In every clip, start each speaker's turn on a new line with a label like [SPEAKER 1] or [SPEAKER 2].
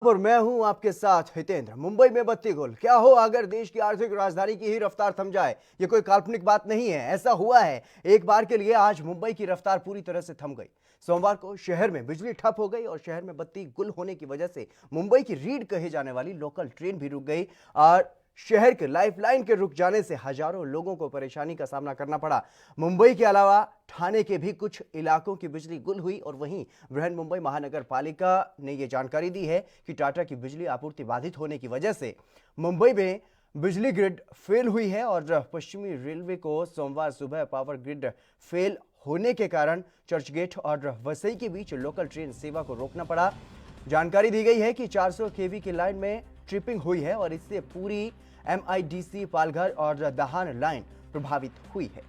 [SPEAKER 1] और मैं हूं आपके साथ हितेंद्र। मुंबई में बत्ती गुल। क्या हो अगर देश की आर्थिक राजधानी की ही रफ्तार थम जाए? ये कोई काल्पनिक बात नहीं है, ऐसा हुआ है। एक बार के लिए आज मुंबई की रफ्तार पूरी तरह से थम गई। सोमवार को शहर में बिजली ठप हो गई और शहर में बत्ती गुल होने की वजह से मुंबई की रीढ़ कही जाने वाली लोकल ट्रेन भी रुक गई और शहर के लाइफलाइन के रुक जाने से हजारों लोगों को परेशानी का सामना करना पड़ा। मुंबई के अलावा ठाणे के भी कुछ इलाकों की बिजली गुल हुई और वहीं बृहन मुंबई महानगर पालिका ने यह जानकारी दी है कि टाटा की बिजली आपूर्ति बाधित होने की वजह से मुंबई में बिजली ग्रिड फेल हुई है और पश्चिमी रेलवे को सोमवार सुबह पावर ग्रिड फेल होने के कारण चर्चगेट और वसई के बीच लोकल ट्रेन सेवा को रोकना पड़ा। जानकारी दी गई है कि 400 केवी की लाइन में ट्रिपिंग हुई है और इससे पूरी MIDC पालघर और दहान लाइन प्रभावित हुई है।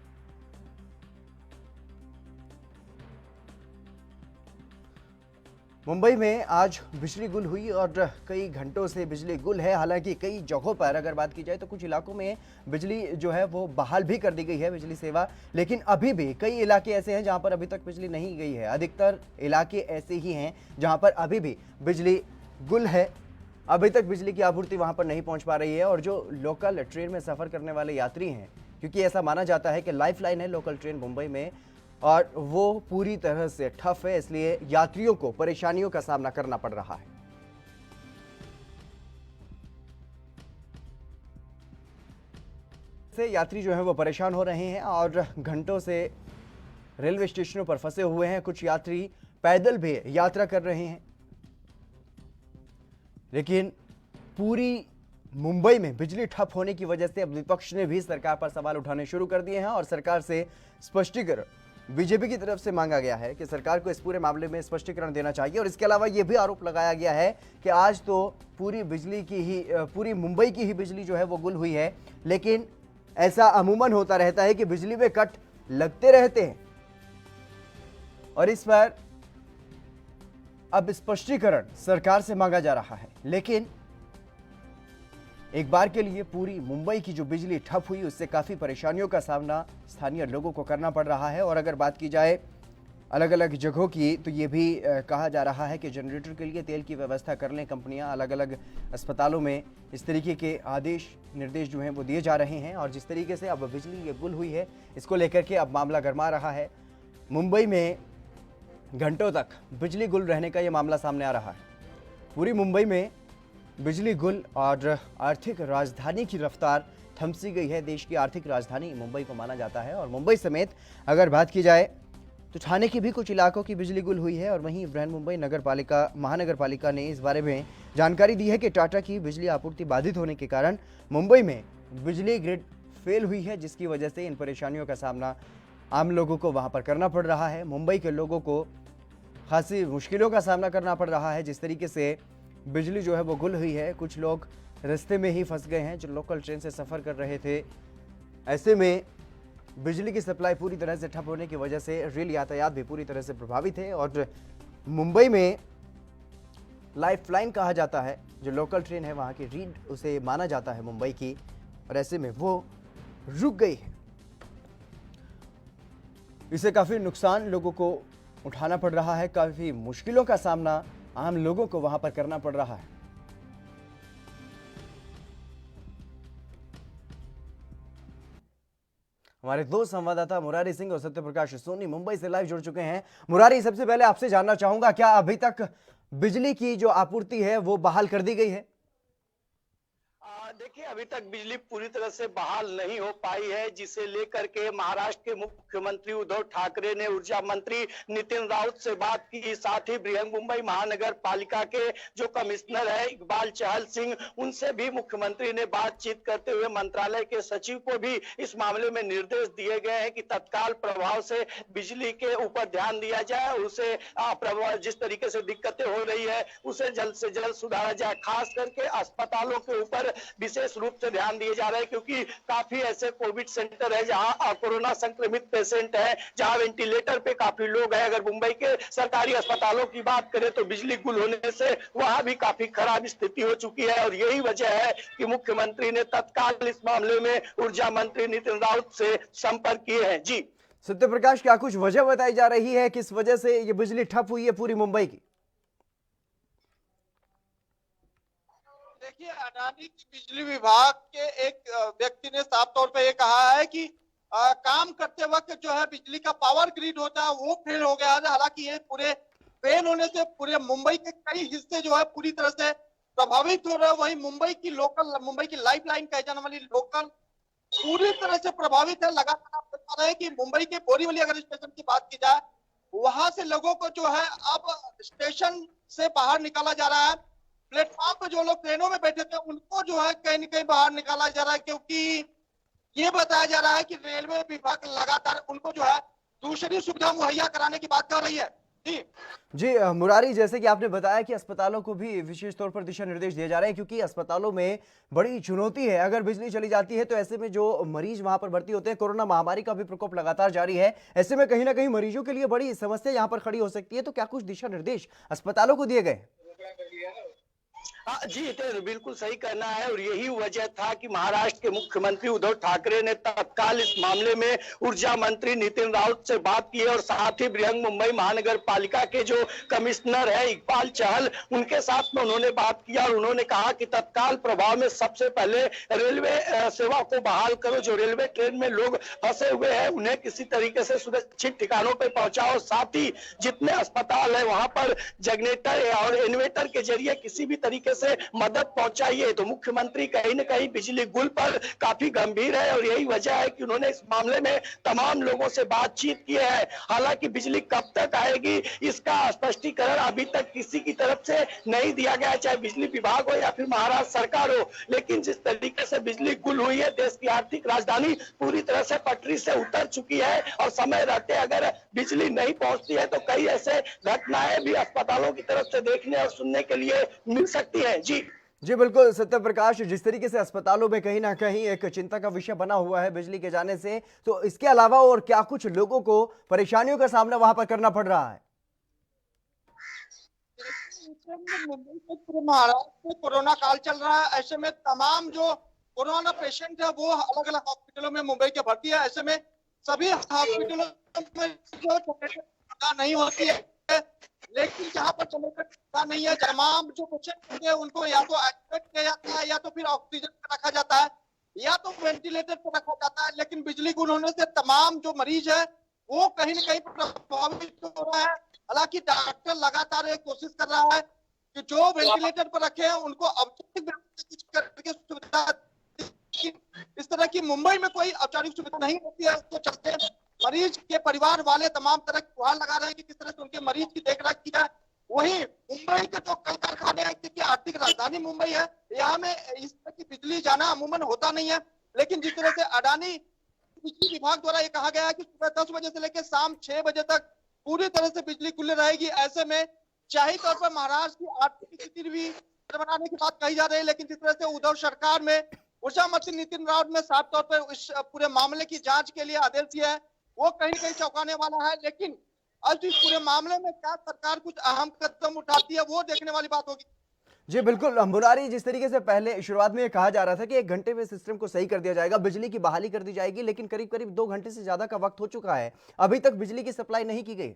[SPEAKER 1] मुंबई में आज बिजली गुल हुई और कई घंटों से बिजली गुल है। हालांकि कई जगहों पर अगर बात की जाए तो कुछ इलाकों में बिजली जो है वो बहाल भी कर दी गई है बिजली सेवा, लेकिन अभी भी कई इलाके ऐसे हैं जहां पर अभी तक बिजली नहीं गई है। अधिकतर इलाके ऐसे ही हैं जहां पर अभी भी बिजली गुल है, अभी तक बिजली की आपूर्ति वहां पर नहीं पहुंच पा रही है। और जो लोकल ट्रेन में सफर करने वाले यात्री हैं, क्योंकि ऐसा माना जाता है कि लाइफलाइन है लोकल ट्रेन मुंबई में और वो पूरी तरह से ठप है, इसलिए यात्रियों को परेशानियों का सामना करना पड़ रहा है। से यात्री जो है वो परेशान हो रहे हैं और घंटों से रेलवे स्टेशनों पर फंसे हुए हैं। कुछ यात्री पैदल भी यात्रा कर रहे हैं, लेकिन पूरी मुंबई में बिजली ठप होने की वजह से अब विपक्ष ने भी सरकार पर सवाल उठाने शुरू कर दिए हैं और सरकार से स्पष्टीकरण बीजेपी की तरफ से मांगा गया है कि सरकार को इस पूरे मामले में स्पष्टीकरण देना चाहिए। और इसके अलावा यह भी आरोप लगाया गया है कि आज तो पूरी मुंबई की ही बिजली जो है वो गुल हुई है, लेकिन ऐसा अमूमन होता रहता है कि बिजली में कट लगते रहते हैं और इस पर अब स्पष्टीकरण सरकार से मांगा जा रहा है। लेकिन एक बार के लिए पूरी मुंबई की जो बिजली ठप हुई उससे काफी परेशानियों का सामना स्थानीय लोगों को करना पड़ रहा है। और अगर बात की जाए अलग अलग जगहों की तो ये भी कहा जा रहा है कि जनरेटर के लिए तेल की व्यवस्था कर लें कंपनियां। अलग अलग अस्पतालों में इस तरीके के आदेश निर्देश जो हैं वो दिए जा रहे हैं और जिस तरीके से अब बिजली ये गुल हुई है इसको लेकर के अब मामला गरमा रहा है। मुंबई में घंटों तक बिजली गुल रहने का यह मामला सामने आ रहा है। पूरी मुंबई में बिजली गुल और आर्थिक राजधानी की रफ्तार थम सी गई है। देश की आर्थिक राजधानी मुंबई को माना जाता है और मुंबई समेत अगर बात की जाए तो ठाणे के भी कुछ इलाकों की बिजली गुल हुई है। और वहीं बृहन मुंबई महानगर पालिका ने इस बारे में जानकारी दी है कि टाटा की बिजली आपूर्ति बाधित होने के कारण मुंबई में बिजली ग्रिड फेल हुई है, जिसकी वजह से इन परेशानियों का सामना आम लोगों को वहां पर करना पड़ रहा है। मुंबई के लोगों को खासी मुश्किलों का सामना करना पड़ रहा है। जिस तरीके से बिजली जो है वो गुल हुई है, कुछ लोग रास्ते में ही फंस गए हैं जो लोकल ट्रेन से सफ़र कर रहे थे। ऐसे में बिजली की सप्लाई पूरी तरह से ठप होने की वजह से रेल यातायात भी पूरी तरह से प्रभावित है। और मुंबई में लाइफलाइन कहा जाता है जो लोकल ट्रेन है, वहाँ की रीढ़ उसे माना जाता है मुंबई की, और ऐसे में वो रुक गई है। इससे काफ़ी नुकसान लोगों को उठाना पड़ रहा है, काफ़ी मुश्किलों का सामना आम लोगों को वहां पर करना पड़ रहा है। हमारे दो संवाददाता मुरारी सिंह और सत्यप्रकाश सोनी मुंबई से लाइव जुड़ चुके हैं। मुरारी, सबसे पहले आपसे जानना चाहूंगा, क्या अभी तक बिजली की जो आपूर्ति है वो बहाल कर दी गई है?
[SPEAKER 2] देखिए, अभी तक बिजली पूरी तरह से बहाल नहीं हो पाई है, जिसे लेकर के महाराष्ट्र के मुख्यमंत्री उद्धव ठाकरे ने ऊर्जा मंत्री नितिन राउत से बात की। साथ ही बृहन मुंबई महानगर पालिका के जो कमिश्नर है इकबाल चहल सिंह, उनसे भी मुख्यमंत्री ने बातचीत करते हुए मंत्रालय के सचिव को भी इस मामले में निर्देश दिए गए हैं कि तत्काल प्रभाव से बिजली के ऊपर ध्यान दिया जाए, उसे जिस तरीके से दिक्कतें हो रही है उसे जल्द से जल्द सुधारा जाए। खास करके अस्पतालों के ऊपर विशेष रूप से ध्यान दिए जा रहे हैं, क्योंकि काफी ऐसे कोविड सेंटर है जहां कोरोना संक्रमित पेशेंट है, जहां वेंटिलेटर पे काफी लोग हैं। अगर मुंबई के सरकारी अस्पतालों की बात करें तो बिजली गुल होने से वहां भी काफी खराब स्थिति हो चुकी है और यही वजह है कि मुख्यमंत्री ने तत्काल इस मामले में ऊर्जा मंत्री नितिन राउत से संपर्क किए हैं। जी
[SPEAKER 1] सत्यप्रकाश, क्या कुछ वजह बताई जा रही है किस वजह से ये बिजली ठप हुई है पूरी मुंबई की?
[SPEAKER 3] देखिए, अडानी की बिजली विभाग के एक व्यक्ति ने साफ तौर पे ये कहा है कि काम करते वक्त जो है बिजली का पावर ग्रिड होता है वो फेल हो गया है। हालांकि ये पूरे फेल होने से पूरे मुंबई के कई हिस्से जो है पूरी तरह से प्रभावित हो रहे हैं। वहीं मुंबई की लाइफलाइन कही जाने वाली लोकल पूरी तरह से प्रभावित है। लगातार आप बता रहे हैं कि मुंबई के बोरीवली अगर स्टेशन की बात की जाए, वहां से लोगों को जो है अब स्टेशन से बाहर निकाला जा रहा है। प्लेटफॉर्म पे जो लोग ट्रेनों में बैठे थे उनको जो है कहीं न कहीं बाहर निकाला जा रहा है, क्योंकि ये बताया जा रहा है कि रेलवे विभाग लगातार उनको जो है दूसरी सुविधा मुहैया कराने की बात कर रही है। जी
[SPEAKER 1] जी मुरारी, जैसे कि आपने बताया कि अस्पतालों को भी विशेष तौर पर दिशा निर्देश दिए जा रहे हैं, क्योंकि अस्पतालों में बड़ी चुनौती है। अगर बिजली चली जाती है तो ऐसे में जो मरीज वहां पर भर्ती होते हैं, कोरोना महामारी का भी प्रकोप लगातार जारी है, ऐसे में कहीं ना कहीं मरीजों के लिए बड़ी समस्या यहां पर खड़ी हो सकती है। तो क्या कुछ दिशा निर्देश अस्पतालों को दिए गए?
[SPEAKER 2] जी जितेंद्र, बिल्कुल सही कहना है और यही वजह था कि महाराष्ट्र के मुख्यमंत्री उद्धव ठाकरे ने तत्काल इस मामले में ऊर्जा मंत्री नितिन राउत से बात की है और साथ ही बृहन मुंबई महानगर पालिका के जो कमिश्नर है इकबाल चहल, उनके साथ में उन्होंने बात किया और उन्होंने कहा कि तत्काल प्रभाव में सबसे पहले रेलवे सेवा को बहाल करो। जो रेलवे ट्रेन में लोग फंसे हुए हैं उन्हें किसी तरीके से सुरक्षित ठिकानों पर पहुंचाओ, साथ ही जितने अस्पताल है वहां पर जनरेटर और इन्वेटर के जरिए किसी भी तरीके से मदद पहुंचाइए। तो मुख्यमंत्री कहीं न कहीं बिजली गुल पर काफी गंभीर है और यही वजह है कि उन्होंने इस मामले में तमाम लोगों से बातचीत की है। हालांकि बिजली कब तक आएगी इसका स्पष्टीकरण अभी तक किसी की तरफ से नहीं दिया गया, चाहे बिजली विभाग हो या फिर महाराष्ट्र सरकार हो। लेकिन जिस तरीके से बिजली गुल हुई है, देश की आर्थिक राजधानी पूरी तरह से पटरी से उतर चुकी है और समय रहते अगर बिजली नहीं पहुंचती है तो कई ऐसे घटनाएं भी अस्पतालों की तरफ से देखने और सुनने के लिए मिल सकती है।
[SPEAKER 1] जी बिल्कुल सत्य प्रकाश, जिस तरीके से अस्पतालों में कहीं ना कहीं एक चिंता का विषय बना हुआ है बिजली के जाने से, तो इसके अलावा और क्या कुछ लोगों को परेशानियों का सामना वहां पर करना पड़ रहा है?
[SPEAKER 3] मुंबई में पूरे महाराष्ट्र में कोरोना काल चल रहा है। ऐसे में तमाम जो कोरोना पेशेंट है वो अलग अलग हॉस्पिटलों में मुंबई के भर्ती है। ऐसे में सभी हॉस्पिटलों में जो सुविधा नहीं होती है, लेकिन जहाँ पर जनरेटर नहीं है, तमाम जो पेशेंट है उनको या तो एडमिट किया जाता है या तो फिर ऑक्सीजन पर रखा जाता है या तो वेंटिलेटर पर रखा जाता है। लेकिन बिजली गुल होने से तमाम जो मरीज है वो कहीं न कहीं प्रभावित हो रहा है। हालांकि डॉक्टर लगातार ये कोशिश कर रहा है कि जो वेंटिलेटर पर रखे हैं उनको औपचारिक करके सुविधा, इस तरह की मुंबई में कोई औपचारिक सुविधा नहीं होती है। उसको चलते मरीज के परिवार वाले तमाम तरह की गुहार लगा रहे हैं कि किस तरह से उनके मरीज की देखरेख की जाए। वहीं मुंबई के जो कल कारखाने हैं, क्योंकि आर्थिक राजधानी मुंबई है, यहाँ में इस तरह की बिजली जाना अमूमन होता नहीं है। लेकिन जिस तरह से अडानी बिजली विभाग द्वारा ये कहा गया है कि सुबह 10 बजे से लेकर शाम 6 बजे तक पूरी तरह से बिजली खुली रहेगी, ऐसे में जाहिर तौर पर महाराष्ट्र की आर्थिक स्थिति भी बनाने की बात कही जा रही है। लेकिन जिस तरह से उद्धव सरकार में ऊर्जा मंत्री नितिन राउत ने साफ तौर पर इस पूरे मामले की जांच के लिए आदेश दिया है, वो कहीं कहीं चौंकाने वाला है। लेकिन अब इस पूरे मामले में क्या सरकार कुछ अहम कदम उठाती है वो देखने वाली बात होगी।
[SPEAKER 1] जी बिल्कुल मुरारी, जिस तरीके से पहले शुरुआत में ये कहा जा रहा था कि 1 घंटे में सिस्टम को सही कर दिया जाएगा, बिजली की बहाली कर दी जाएगी, लेकिन करीब करीब 2 घंटे से ज्यादा का वक्त हो चुका है, अभी तक बिजली की सप्लाई नहीं की गई।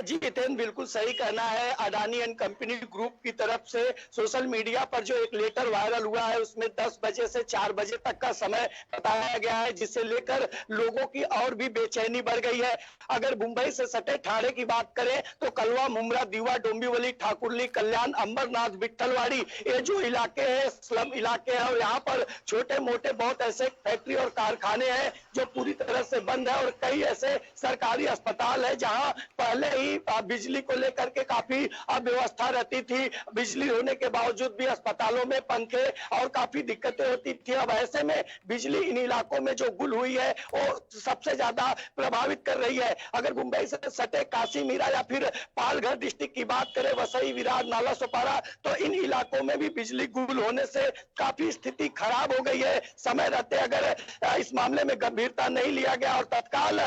[SPEAKER 2] जी जितेंद्र, बिल्कुल सही कहना है। अडानी एंड कंपनी ग्रुप की तरफ से सोशल मीडिया पर जो एक लेटर वायरल हुआ है उसमें 10 बजे से 4 बजे तक का समय बताया गया है, जिसे लेकर लोगों की और भी बेचैनी बढ़ गई है। अगर मुंबई से सटे ठाणे की बात करें तो कलवा, मुमरा, दीवा, डोंबिवली, ठाकुरली, कल्याण, अंबरनाथ, विट्ठलवाड़ी, ये जो इलाके हैं स्लम इलाके हैं और यहाँ पर छोटे मोटे बहुत ऐसे फैक्ट्री और कारखाने हैं जो पूरी तरह से बंद है और कई ऐसे सरकारी अस्पताल है जहाँ पहले ही बिजली को लेकर के काफी अव्यवस्था रहती थी। बिजली होने के बावजूद भी अस्पतालों में पंखे और काफी दिक्कतें होती थी। अब ऐसे में बिजली इन इलाकों में जो गुल हुई है वो सबसे ज्यादा प्रभावित कर रही है। अगर मुंबई से सटे काशी, मीरा या फिर पालघर डिस्ट्रिक्ट की बात करें, वसई, विरार, नाला सोपारा, तो इन इलाकों में भी बिजली गुल होने से काफी स्थिति खराब हो गई है। समय रहते अगर इस मामले में गंभीरता नहीं लिया गया और तत्काल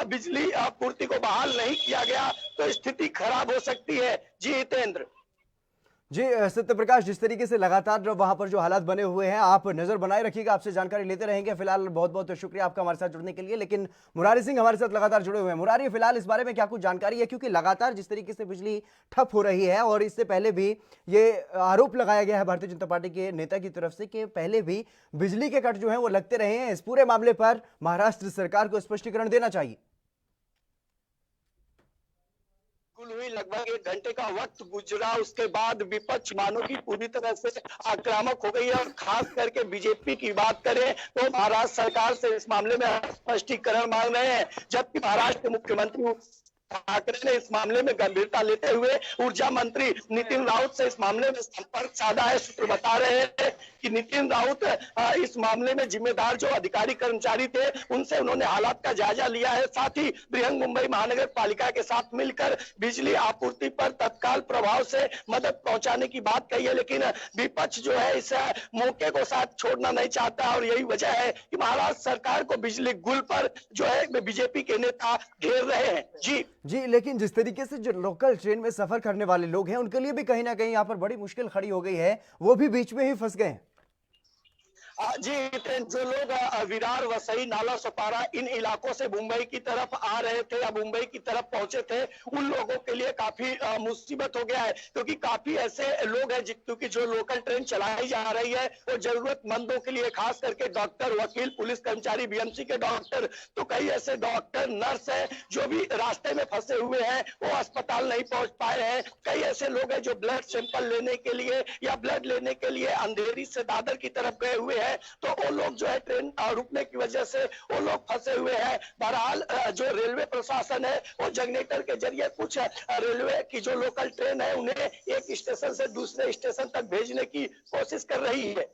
[SPEAKER 2] बिजली आपूर्ति को बहाल नहीं किया गया तो स्थिति खराब हो सकती है। जी हितेंद्र।
[SPEAKER 1] जी सत्य प्रकाश, जिस तरीके से लगातार वहां पर जो हालात बने हुए हैं, आप नजर बनाए रखिएगा, आपसे जानकारी लेते रहेंगे। फिलहाल बहुत बहुत शुक्रिया आपका हमारे साथ जुड़ने के लिए। लेकिन मुरारी सिंह हमारे साथ लगातार जुड़े हुए हैं। मुरारी, फिलहाल इस बारे में क्या कुछ जानकारी है? क्योंकि लगातार जिस तरीके से बिजली ठप हो रही है और इससे पहले भी ये आरोप लगाया गया है भारतीय जनता पार्टी के नेता की तरफ से कि पहले भी बिजली के कट जो है वो लगते रहे हैं। इस पूरे मामले पर महाराष्ट्र सरकार को स्पष्टीकरण देना चाहिए।
[SPEAKER 2] हुई लगभग 1 घंटे का वक्त गुजरा, उसके बाद विपक्ष मानो की पूरी तरह से आक्रामक हो गई है। और खास करके बीजेपी की बात करें तो महाराष्ट्र सरकार से इस मामले में स्पष्टीकरण मांग रहे हैं, जबकि महाराष्ट्र के मुख्यमंत्री ठाकरे ने इस मामले में गंभीरता लेते हुए ऊर्जा मंत्री नितिन राउत से इस मामले में संपर्क साधा है। सूत्र बता रहे हैं कि नितिन राउत इस मामले में जिम्मेदार जो अधिकारी कर्मचारी थे उनसे उन्होंने हालात का जायजा लिया है। साथ ही बृहन मुंबई महानगर पालिका के साथ मिलकर बिजली आपूर्ति पर तत्काल प्रभाव से मदद पहुंचाने की बात कही है। लेकिन विपक्ष जो है इस मौके को साथ छोड़ना नहीं चाहता और यही वजह है कि महाराष्ट्र सरकार को बिजली गुल पर जो है बीजेपी के नेता घेर रहे हैं।
[SPEAKER 1] जी, लेकिन जिस तरीके से जो लोकल ट्रेन में सफर करने वाले लोग हैं उनके लिए भी कहीं ना कहीं यहाँ पर बड़ी मुश्किल खड़ी हो गई है, वो भी बीच में ही फंस गए हैं।
[SPEAKER 2] जी, जो लोग विरार, वसई, नाला सोपारा इन इलाकों से मुंबई की तरफ आ रहे थे या मुंबई की तरफ पहुंचे थे, उन लोगों के लिए काफी मुसीबत हो गया है। क्योंकि काफी ऐसे लोग हैं क्योंकि जो लोकल ट्रेन चलाई जा रही है वो जरूरतमंदों के लिए, खास करके डॉक्टर, वकील, पुलिस कर्मचारी, बीएमसी के डॉक्टर, तो कई ऐसे डॉक्टर, नर्स हैं जो भी रास्ते में फंसे हुए हैं, वो अस्पताल नहीं पहुंच पाए हैं। कई ऐसे लोग हैं जो ब्लड सैंपल लेने के लिए या ब्लड लेने के लिए अंधेरी से दादर की तरफ गए हुए हैं, तो वो लोग जो है ट्रेन रुकने की वजह से वो लोग फंसे हुए हैं। बहरहाल जो रेलवे प्रशासन है वो जनरेटर के जरिए कुछ रेलवे की जो लोकल ट्रेन है उन्हें एक स्टेशन से दूसरे स्टेशन तक भेजने की कोशिश कर रही है।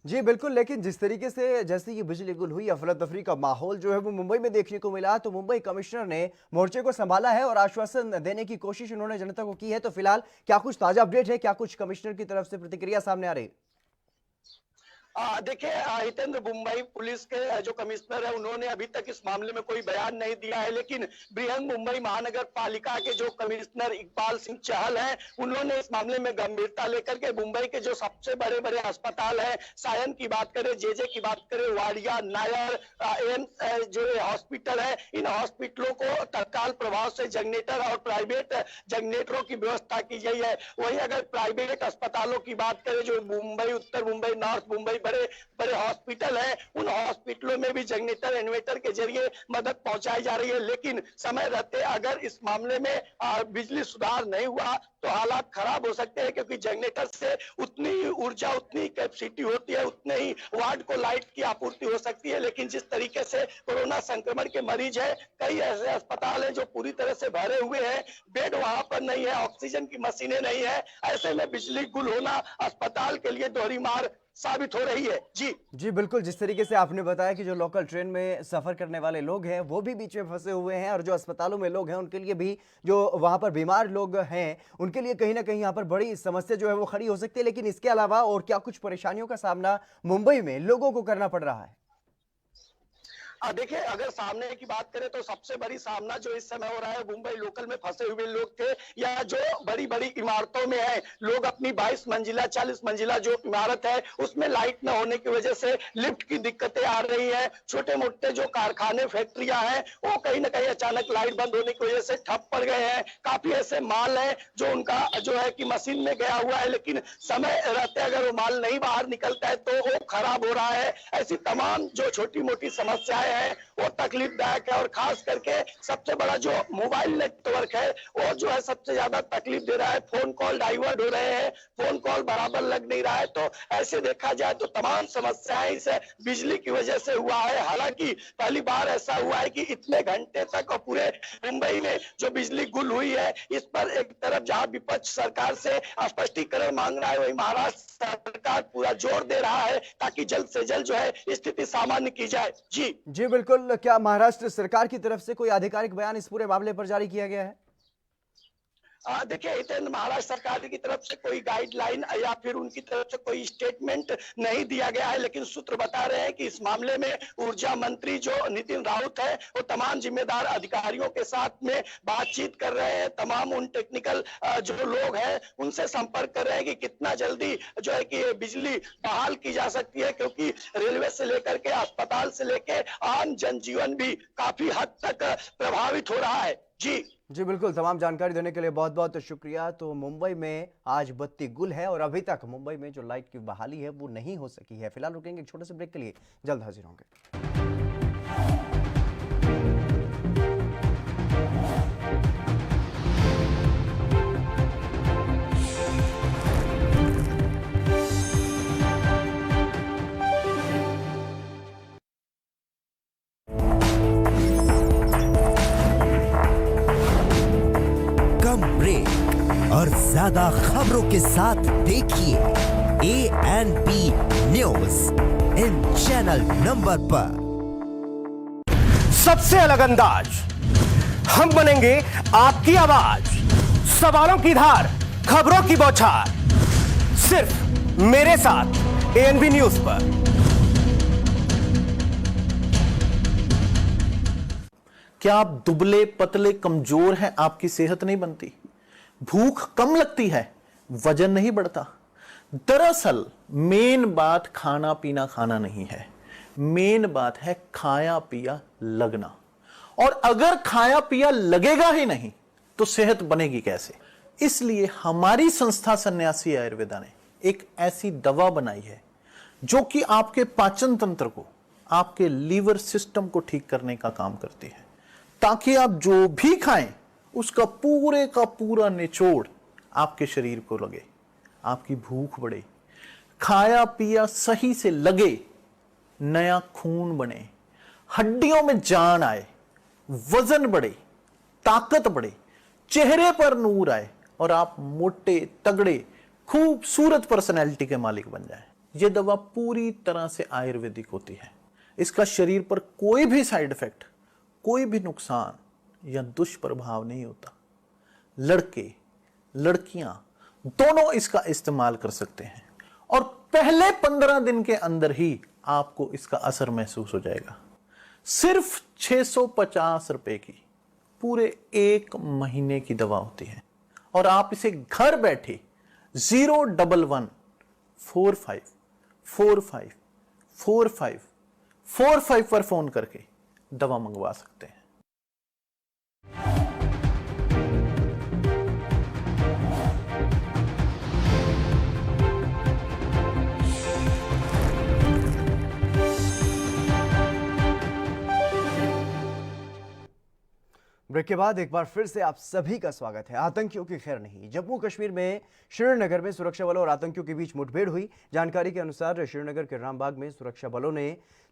[SPEAKER 1] जी बिल्कुल, लेकिन जिस तरीके से जैसे ये बिजली गुल हुई, अफरा तफरी का माहौल जो है वो मुंबई में देखने को मिला, तो मुंबई कमिश्नर ने मोर्चे को संभाला है और आश्वासन देने की कोशिश उन्होंने जनता को की है। तो फिलहाल क्या कुछ ताजा अपडेट है, क्या कुछ कमिश्नर की तरफ से प्रतिक्रिया सामने आ रही है?
[SPEAKER 2] देखिए, हितेंद्र, मुंबई पुलिस के जो कमिश्नर है उन्होंने अभी तक इस मामले में कोई बयान नहीं दिया है। लेकिन बृहन मुंबई महानगर पालिका के जो कमिश्नर इकबाल सिंह चहल हैं, उन्होंने इस मामले में गंभीरता लेकर के मुंबई के जो सबसे बड़े बड़े अस्पताल हैं, सायन की बात करें, जेजे की बात करें, वाडिया, नायर, एम्स जो हॉस्पिटल है, इन हॉस्पिटलों को तत्काल प्रभाव से जनरेटर और प्राइवेट जनरेटरों की व्यवस्था की गई है। वहीं अगर प्राइवेट अस्पतालों की बात करें, जो मुंबई, उत्तर मुंबई, नॉर्थ मुंबई बड़े बड़े हॉस्पिटल है, उन हॉस्पिटलों में भी जनरेटर, इन्वर्टर के जरिए मदद पहुंचाई जा रही है। लेकिन समय रहते अगर इस मामले में बिजली सुधार नहीं हुआ तो हालात खराब हो सकते हैं, क्योंकि जनरेटर से उतनी ही ऊर्जा, उतनी कैपेसिटी होती है, उतने ही वाट को लाइट की आपूर्ति हो सकती है। लेकिन जिस तरीके से कोरोना संक्रमण के मरीज है, कई ऐसे अस्पताल हैं जो पूरी तरह से भरे हुए हैं, बेड वहां पर नहीं है, ऑक्सीजन की मशीनें नहीं है, ऐसे में बिजली गुल होना अस्पताल के लिए दोहरी मार साबित हो रही है। जी
[SPEAKER 1] बिल्कुल, जिस तरीके से आपने बताया कि जो लोकल ट्रेन में सफर करने वाले लोग हैं वो भी बीच में फंसे हुए हैं, और जो अस्पतालों में लोग हैं उनके लिए भी, जो वहां पर बीमार लोग हैं उनके लिए कहीं ना कहीं यहाँ पर बड़ी समस्या जो है वो खड़ी हो सकती है। लेकिन इसके अलावा और क्या कुछ परेशानियों का सामना मुंबई में लोगों को करना पड़ रहा है?
[SPEAKER 2] देखिए, अगर सामने की बात करें तो सबसे बड़ी सामना जो इस समय हो रहा है, मुंबई लोकल में फंसे हुए लोग थे या जो बड़ी बड़ी इमारतों में है, लोग अपनी 22 मंजिला 40 मंजिला जो इमारत है उसमें लाइट न होने की वजह से लिफ्ट की दिक्कतें आ रही है। छोटे मोटे जो कारखाने, फैक्ट्रियां हैं, वो कहीं ना कहीं अचानक लाइट बंद होने की वजह से ठप पड़ गए हैं। काफी ऐसे माल है जो उनका जो है कि मशीन में गया हुआ है, लेकिन समय रहते अगर वो माल नहीं बाहर निकलता है तो वो खराब हो रहा है। ऐसी तमाम जो छोटी मोटी समस्याएं है वो तकलीफदायक है। और खास करके सबसे बड़ा जो मोबाइल नेटवर्क है वो जो है सबसे ज्यादा तकलीफ दे रहा है। फोन कॉल डाइवर्ट हो रहे हैं, फोन कॉल बराबर लग नहीं रहा है। तो ऐसे देखा जाए तो तमाम समस्याएं इस बिजली की वजह से हुआ है। हालांकि पहली बार ऐसा हुआ है कि इतने घंटे तक पूरे मुंबई में जो बिजली गुल हुई है, इस पर एक तरफ जहां विपक्ष सरकार से स्पष्टीकरण मांग रहा है, वही महाराष्ट्र सरकार पूरा जोर दे रहा है ताकि जल्द से जल्द जो है स्थिति सामान्य की जाए।
[SPEAKER 1] जी बिल्कुल, क्या महाराष्ट्र सरकार की तरफ से कोई आधिकारिक बयान इस पूरे मामले पर जारी किया गया है?
[SPEAKER 2] देखिए इतने महाराष्ट्र सरकार की तरफ से कोई गाइडलाइन या फिर उनकी तरफ से कोई स्टेटमेंट नहीं दिया गया है, लेकिन सूत्र बता रहे हैं कि इस मामले में ऊर्जा मंत्री जो नितिन राउत है वो तमाम जिम्मेदार अधिकारियों के साथ में बातचीत कर रहे हैं, तमाम उन टेक्निकल जो लोग हैं उनसे संपर्क कर रहे हैं कि कितना जल्दी जो है कि बिजली बहाल की जा सकती है, क्योंकि रेलवे से लेकर के अस्पताल से लेकर आम जनजीवन भी काफी हद तक प्रभावित हो रहा है। जी
[SPEAKER 1] बिल्कुल, तमाम जानकारी देने के लिए बहुत बहुत शुक्रिया। तो मुंबई में आज बत्ती गुल है और अभी तक मुंबई में जो लाइट की बहाली है वो नहीं हो सकी है। फिलहाल रुकेंगे एक छोटे से ब्रेक के लिए, जल्द हाजिर होंगे।
[SPEAKER 4] और ज्यादा खबरों के साथ देखिए ANP news in channel number पर।
[SPEAKER 5] सबसे अलग अंदाज, हम बनेंगे आपकी आवाज, सवालों की धार, खबरों की बौछार, सिर्फ मेरे साथ ANP न्यूज पर।
[SPEAKER 6] क्या आप दुबले पतले कमजोर हैं? आपकी सेहत नहीं बनती, भूख कम लगती है, वजन नहीं बढ़ता? दरअसल मेन बात खाना पीना खाना नहीं है, मेन बात है खाया पिया लगना। और अगर खाया पिया लगेगा ही नहीं तो सेहत बनेगी कैसे? इसलिए हमारी संस्था सन्यासी आयुर्वेदा ने एक ऐसी दवा बनाई है जो कि आपके पाचन तंत्र को, आपके लीवर सिस्टम को ठीक करने का काम करती है, ताकि आप जो भी खाएं उसका पूरे का पूरा निचोड़ आपके शरीर को लगे, आपकी भूख बढ़े, खाया पिया सही से लगे, नया खून बने, हड्डियों में जान आए, वजन बढ़े, ताकत बढ़े, चेहरे पर नूर आए और आप मोटे तगड़े खूबसूरत पर्सनैलिटी के मालिक बन जाएं। यह दवा पूरी तरह से आयुर्वेदिक होती है। इसका शरीर पर कोई भी साइड इफेक्ट, कोई भी नुकसान या दुष्प्रभाव नहीं होता। लड़के लड़कियां दोनों इसका इस्तेमाल कर सकते हैं और पहले 15 दिन के अंदर ही आपको इसका असर महसूस हो जाएगा। सिर्फ 650 रुपए की पूरे 1 महीने की दवा होती है और आप इसे घर बैठे 011 45 45 45 45 पर फोन करके दवा मंगवा सकते हैं।
[SPEAKER 1] ब्रेक के बाद एक बार फिर से आप सभी का स्वागत है। आतंकियों की खैर नहीं। जम्मू कश्मीर में श्रीनगर में सुरक्षा बलों और आतंकियों के बीच मुठभेड़ हुई। जानकारी के अनुसार श्रीनगर के रामबाग में सुरक्षा बलों ने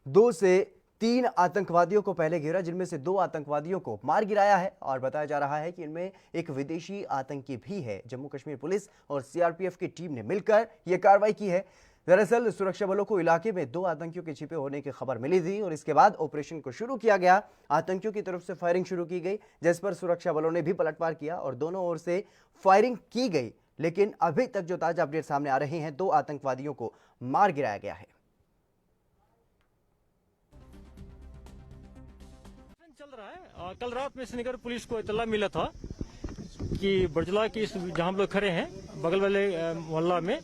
[SPEAKER 1] 2 से 3 आतंकवादियों को पहले घेरा, जिनमें से 2 आतंकवादियों को मार गिराया है और बताया जा रहा है कि इनमें एक विदेशी आतंकी भी है। जम्मू कश्मीर पुलिस और CRPF की टीम ने मिलकर यह कार्रवाई की है। दरअसल सुरक्षा बलों को इलाके में 2 आतंकियों के छिपे होने की खबर मिली थी और इसके बाद ऑपरेशन को शुरू किया गया। आतंकियों की तरफ से फायरिंग शुरू की गई, जिस पर सुरक्षा बलों ने भी पलटवार किया और दोनों ओर से फायरिंग की गई। लेकिन अभी तक जो ताजा अपडेट सामने आ रहे हैं, 2 आतंकवादियों को मार गिराया गया है।
[SPEAKER 7] चल रहा है। कल रात में श्रीनगर पुलिस को इत्तला मिला था कि बरजला की जहां हम लोग खड़े हैं बगल वाले मोहल्ला में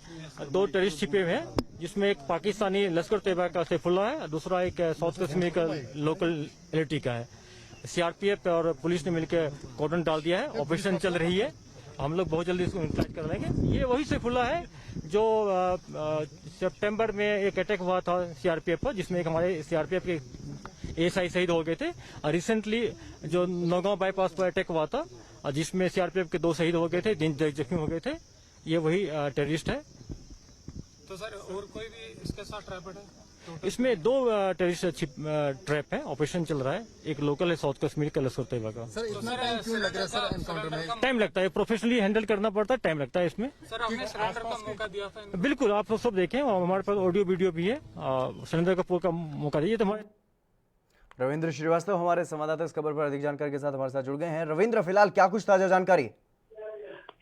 [SPEAKER 7] 2 टेररिस्ट छिपे हुए हैं, जिसमें एक पाकिस्तानी लश्कर तैयबा का सैफुल्ला है, दूसरा एक साउथ कश्मीर का लोकल एलटी का है। CRPF और पुलिस ने मिलकर कॉर्डन डाल दिया है, ऑपरेशन चल रही है। हम लोग बहुत जल्दी इसको इंक्लाइज कर लेंगे। ये वही सैफुल्ला है जो सितंबर में एक अटैक हुआ था CRPF पर, जिसमें एक हमारे CRPF के ASI शहीद हो गए थे। और रिसेंटली जो नौगांव बाईपास पर अटैक हुआ था, जिसमें CRPF के 2 शहीद हो गए थे, 3 जख्मी हो गए थे। ये वही टेररिस्ट है।
[SPEAKER 8] तो सर और कोई भी इसके साथ ट्रैप है?
[SPEAKER 7] इसमें 2 टेररिस्ट ट्रैप है, ऑपरेशन चल रहा है। एक लोकल है साउथ कश्मीर का लश्कर तैयबा का।
[SPEAKER 8] सर इतना टाइम क्यों लग रहा है सर एनकाउंटर में?
[SPEAKER 7] टाइम लगता है, प्रोफेशनली हैंडल करना पड़ता है, टाइम लगता है इसमें।
[SPEAKER 8] सर हमने सरेंडर का मौका दिया था।
[SPEAKER 7] बिल्कुल, आप सब देखें और हमारे पास ऑडियो वीडियो भी है। सरेंडर का मौका दिए तो हमारे
[SPEAKER 1] रविंद्र श्रीवास्तव हमारे संवाददाता इस खबर पर अधिक जानकारी के साथ हमारे साथ जुड़ गए हैं। रविंद्र, फिलहाल क्या कुछ ताजा जानकारी?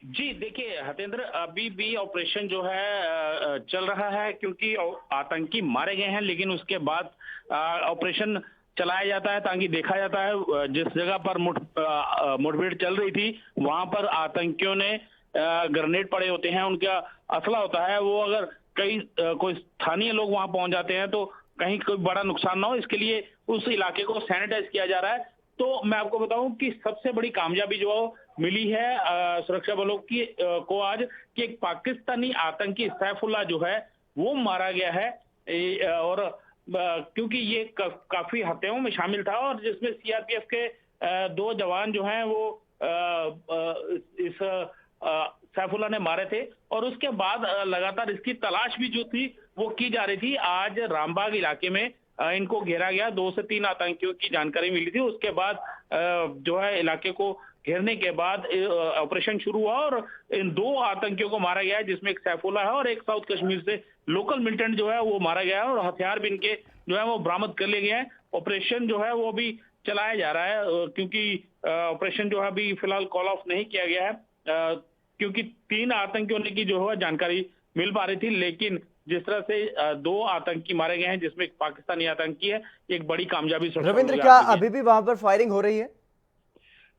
[SPEAKER 9] जी देखिए हतेंद्र, अभी भी ऑपरेशन जो है चल रहा है, क्योंकि आतंकी मारे गए हैं, लेकिन उसके बाद ऑपरेशन चलाया जाता है ताकि देखा जाता है जिस जगह पर मुठभेड़ चल रही थी वहां पर आतंकियों ने ग्रेनेड पड़े होते हैं, उनका असला होता है, वो अगर कोई स्थानीय लोग वहां पहुंच जाते हैं तो कहीं कोई बड़ा नुकसान ना हो, इसके लिए उस इलाके को सैनिटाइज किया जा रहा है। तो मैं आपको बताऊं कि सबसे बड़ी कामयाबी जो मिली है सुरक्षा बलों की को आज, कि एक पाकिस्तानी आतंकी सैफुल्लाह जो है वो मारा गया है, और क्योंकि ये काफी हत्याओं में शामिल था, और जिसमें सीआरपीएफ के 2 जवान जो हैं वो इस सैफुल्लाह ने मारे थे, और उसके बाद लगातार इसकी तलाश भी जो थी वो की जा रही थी। आज रामबाग इलाके में इनको घेरा गया, 2 से 3 आतंकियों की जानकारी मिली थी, उसके बाद जो है इलाके को घेरने के बाद ऑपरेशन शुरू हुआ और इन 2 आतंकियों को मारा गया है, जिसमें एक सैफुल्लाह है और एक साउथ कश्मीर से लोकल मिलिटेंट जो है वो मारा गया है, और हथियार भी इनके जो है वो बरामद कर लिए गए हैं। ऑपरेशन जो है वो भी चलाया जा रहा है, क्योंकि ऑपरेशन जो है अभी फिलहाल कॉल ऑफ नहीं किया गया है, क्योंकि 3 आतंकियों की जो है जानकारी मिल पा रही थी, लेकिन जिस तरह से 2 आतंकी मारे गए हैं, जिसमें एक पाकिस्तानी आतंकी है, एक बड़ी कामयाबी।
[SPEAKER 1] रविंद्र, क्या अभी भी वहां पर फायरिंग हो रही है?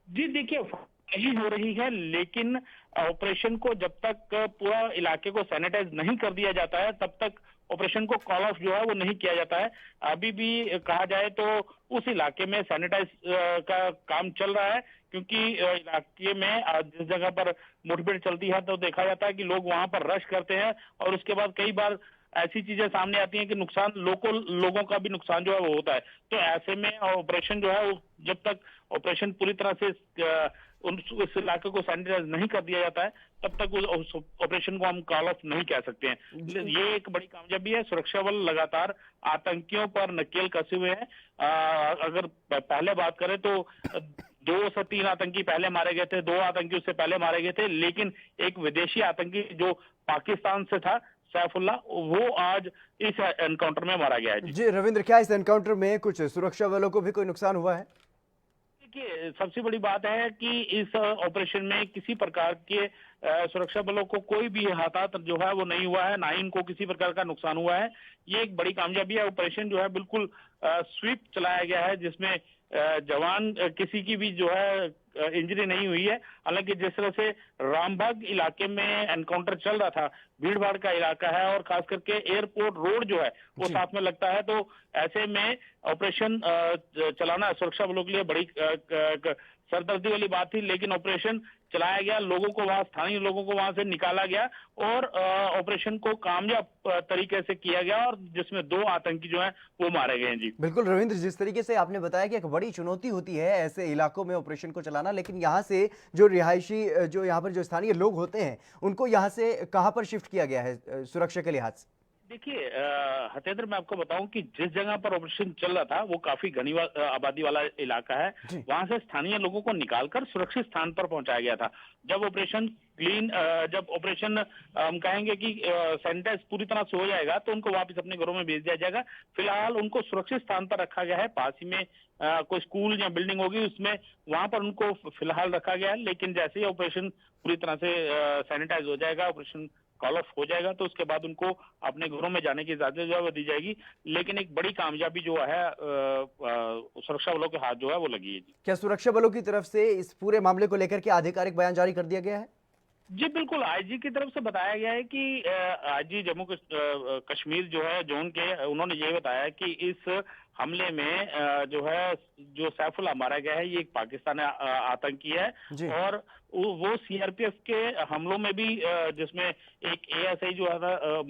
[SPEAKER 9] जी देखिए, नहीं हो रही है, लेकिन ऑपरेशन को जब तक पूरा इलाके को सैनिटाइज नहीं कर दिया जाता है तब तक ऑपरेशन को कॉल ऑफ जो है वो नहीं किया जाता है। अभी भी कहा जाए तो उस इलाके में सैनिटाइज का काम चल रहा है, क्योंकि इलाके में जिस जगह पर मुठभेड़ चलती है तो देखा जाता है कि लोग वहां पर रश करते हैं, और उसके बाद कई बार ऐसी चीजें सामने आती हैं कि नुकसान लोगों का भी नुकसान जो है वो होता है। तो ऐसे में ऑपरेशन जो है जब तक ऑपरेशन पूरी तरह से उस इलाके को सैनिटाइज नहीं कर दिया जाता है तब तक उस ऑपरेशन को हम कॉल ऑफ नहीं कह सकते हैं। ये एक बड़ी कामयाबी है। सुरक्षा बल लगातार आतंकियों पर नकेल कसे हुए हैं। अगर पहले बात करें तो 2 से 3 आतंकी पहले मारे गए थे, 2 आतंकी उससे पहले मारे गए थे, लेकिन एक विदेशी आतंकी जो पाकिस्तान से था सैफुल्लाह, वो आज इस एनकाउंटर में मारा गया है।
[SPEAKER 1] जी रविंद्र, क्या इस एनकाउंटर में कुछ सुरक्षा बलों को भी कोई नुकसान हुआ है?
[SPEAKER 9] देखिए, सबसे बड़ी बात है कि इस ऑपरेशन में किसी प्रकार के सुरक्षा बलों को कोई भी हताहत जो है वो नहीं हुआ है, ना ही इनको किसी प्रकार का नुकसान हुआ है। ये एक बड़ी कामयाबी है। ऑपरेशन जो है बिल्कुल स्वीप चलाया गया है, जिसमें जवान किसी की भी जो है इंजरी नहीं हुई है। हालांकि जिस तरह से रामबाग इलाके में एनकाउंटर चल रहा था, भीड़ भाड़ का इलाका है और खास करके एयरपोर्ट रोड जो है वो साथ में लगता है, तो ऐसे में ऑपरेशन चलाना सुरक्षा बलों के लिए बड़ी सरदर्दी वाली बात थी। लेकिन ऑपरेशन चलाया गया, लोगों को वहां, स्थानीय लोगों को वहां से निकाला गया और ऑपरेशन को कामयाब तरीके से किया गया, और जिसमें 2 आतंकी जो हैं वो मारे गए हैं। जी
[SPEAKER 1] बिल्कुल रविंद्र, जिस तरीके से आपने बताया कि एक बड़ी चुनौती होती है ऐसे इलाकों में ऑपरेशन को चलाना, लेकिन यहाँ से जो रिहायशी, जो यहाँ पर जो स्थानीय लोग होते हैं, उनको यहाँ से कहाँ पर शिफ्ट किया गया है सुरक्षा के लिहाज से?
[SPEAKER 9] देखिए हतेंद्र, मैं आपको बताऊं कि जिस जगह पर ऑपरेशन चल रहा था वो काफी घनी आबादी वाला इलाका है। वहां से स्थानीय लोगों को निकालकर सुरक्षित स्थान पर पहुंचाया गया था। जब ऑपरेशन हम कहेंगे कि सैनिटाइज पूरी तरह से हो जाएगा तो उनको वापस अपने घरों में भेज दिया जाएगा। फिलहाल उनको सुरक्षित स्थान पर रखा गया है। पास ही में कोई स्कूल या बिल्डिंग होगी उसमें, वहां पर उनको फिलहाल रखा गया है। लेकिन जैसे ही ऑपरेशन पूरी तरह से सैनिटाइज हो जाएगा, ऑपरेशन कॉल ऑफ हो जाएगा, तो उसके बाद उनको अपने घरों में जाने की इजाजत जो है वो दी जाएगी। लेकिन एक बड़ी कामयाबी जो है सुरक्षा बलों के हाथ जो है वो लगी है।
[SPEAKER 1] क्या सुरक्षा बलों की तरफ से इस पूरे मामले को लेकर के आधिकारिक बयान जारी कर दिया गया है?
[SPEAKER 9] जी बिल्कुल, आईजी की तरफ से बताया गया है कि आईजी जम्मू कश्मीर जो है जोन के, उन्होंने ये बताया कि इस हमले में जो सैफुल्लाह मारा गया है ये एक पाकिस्तानी आतंकी है, और वो सीआरपीएफ के हमलों में भी जिसमें एक एएसआई जो है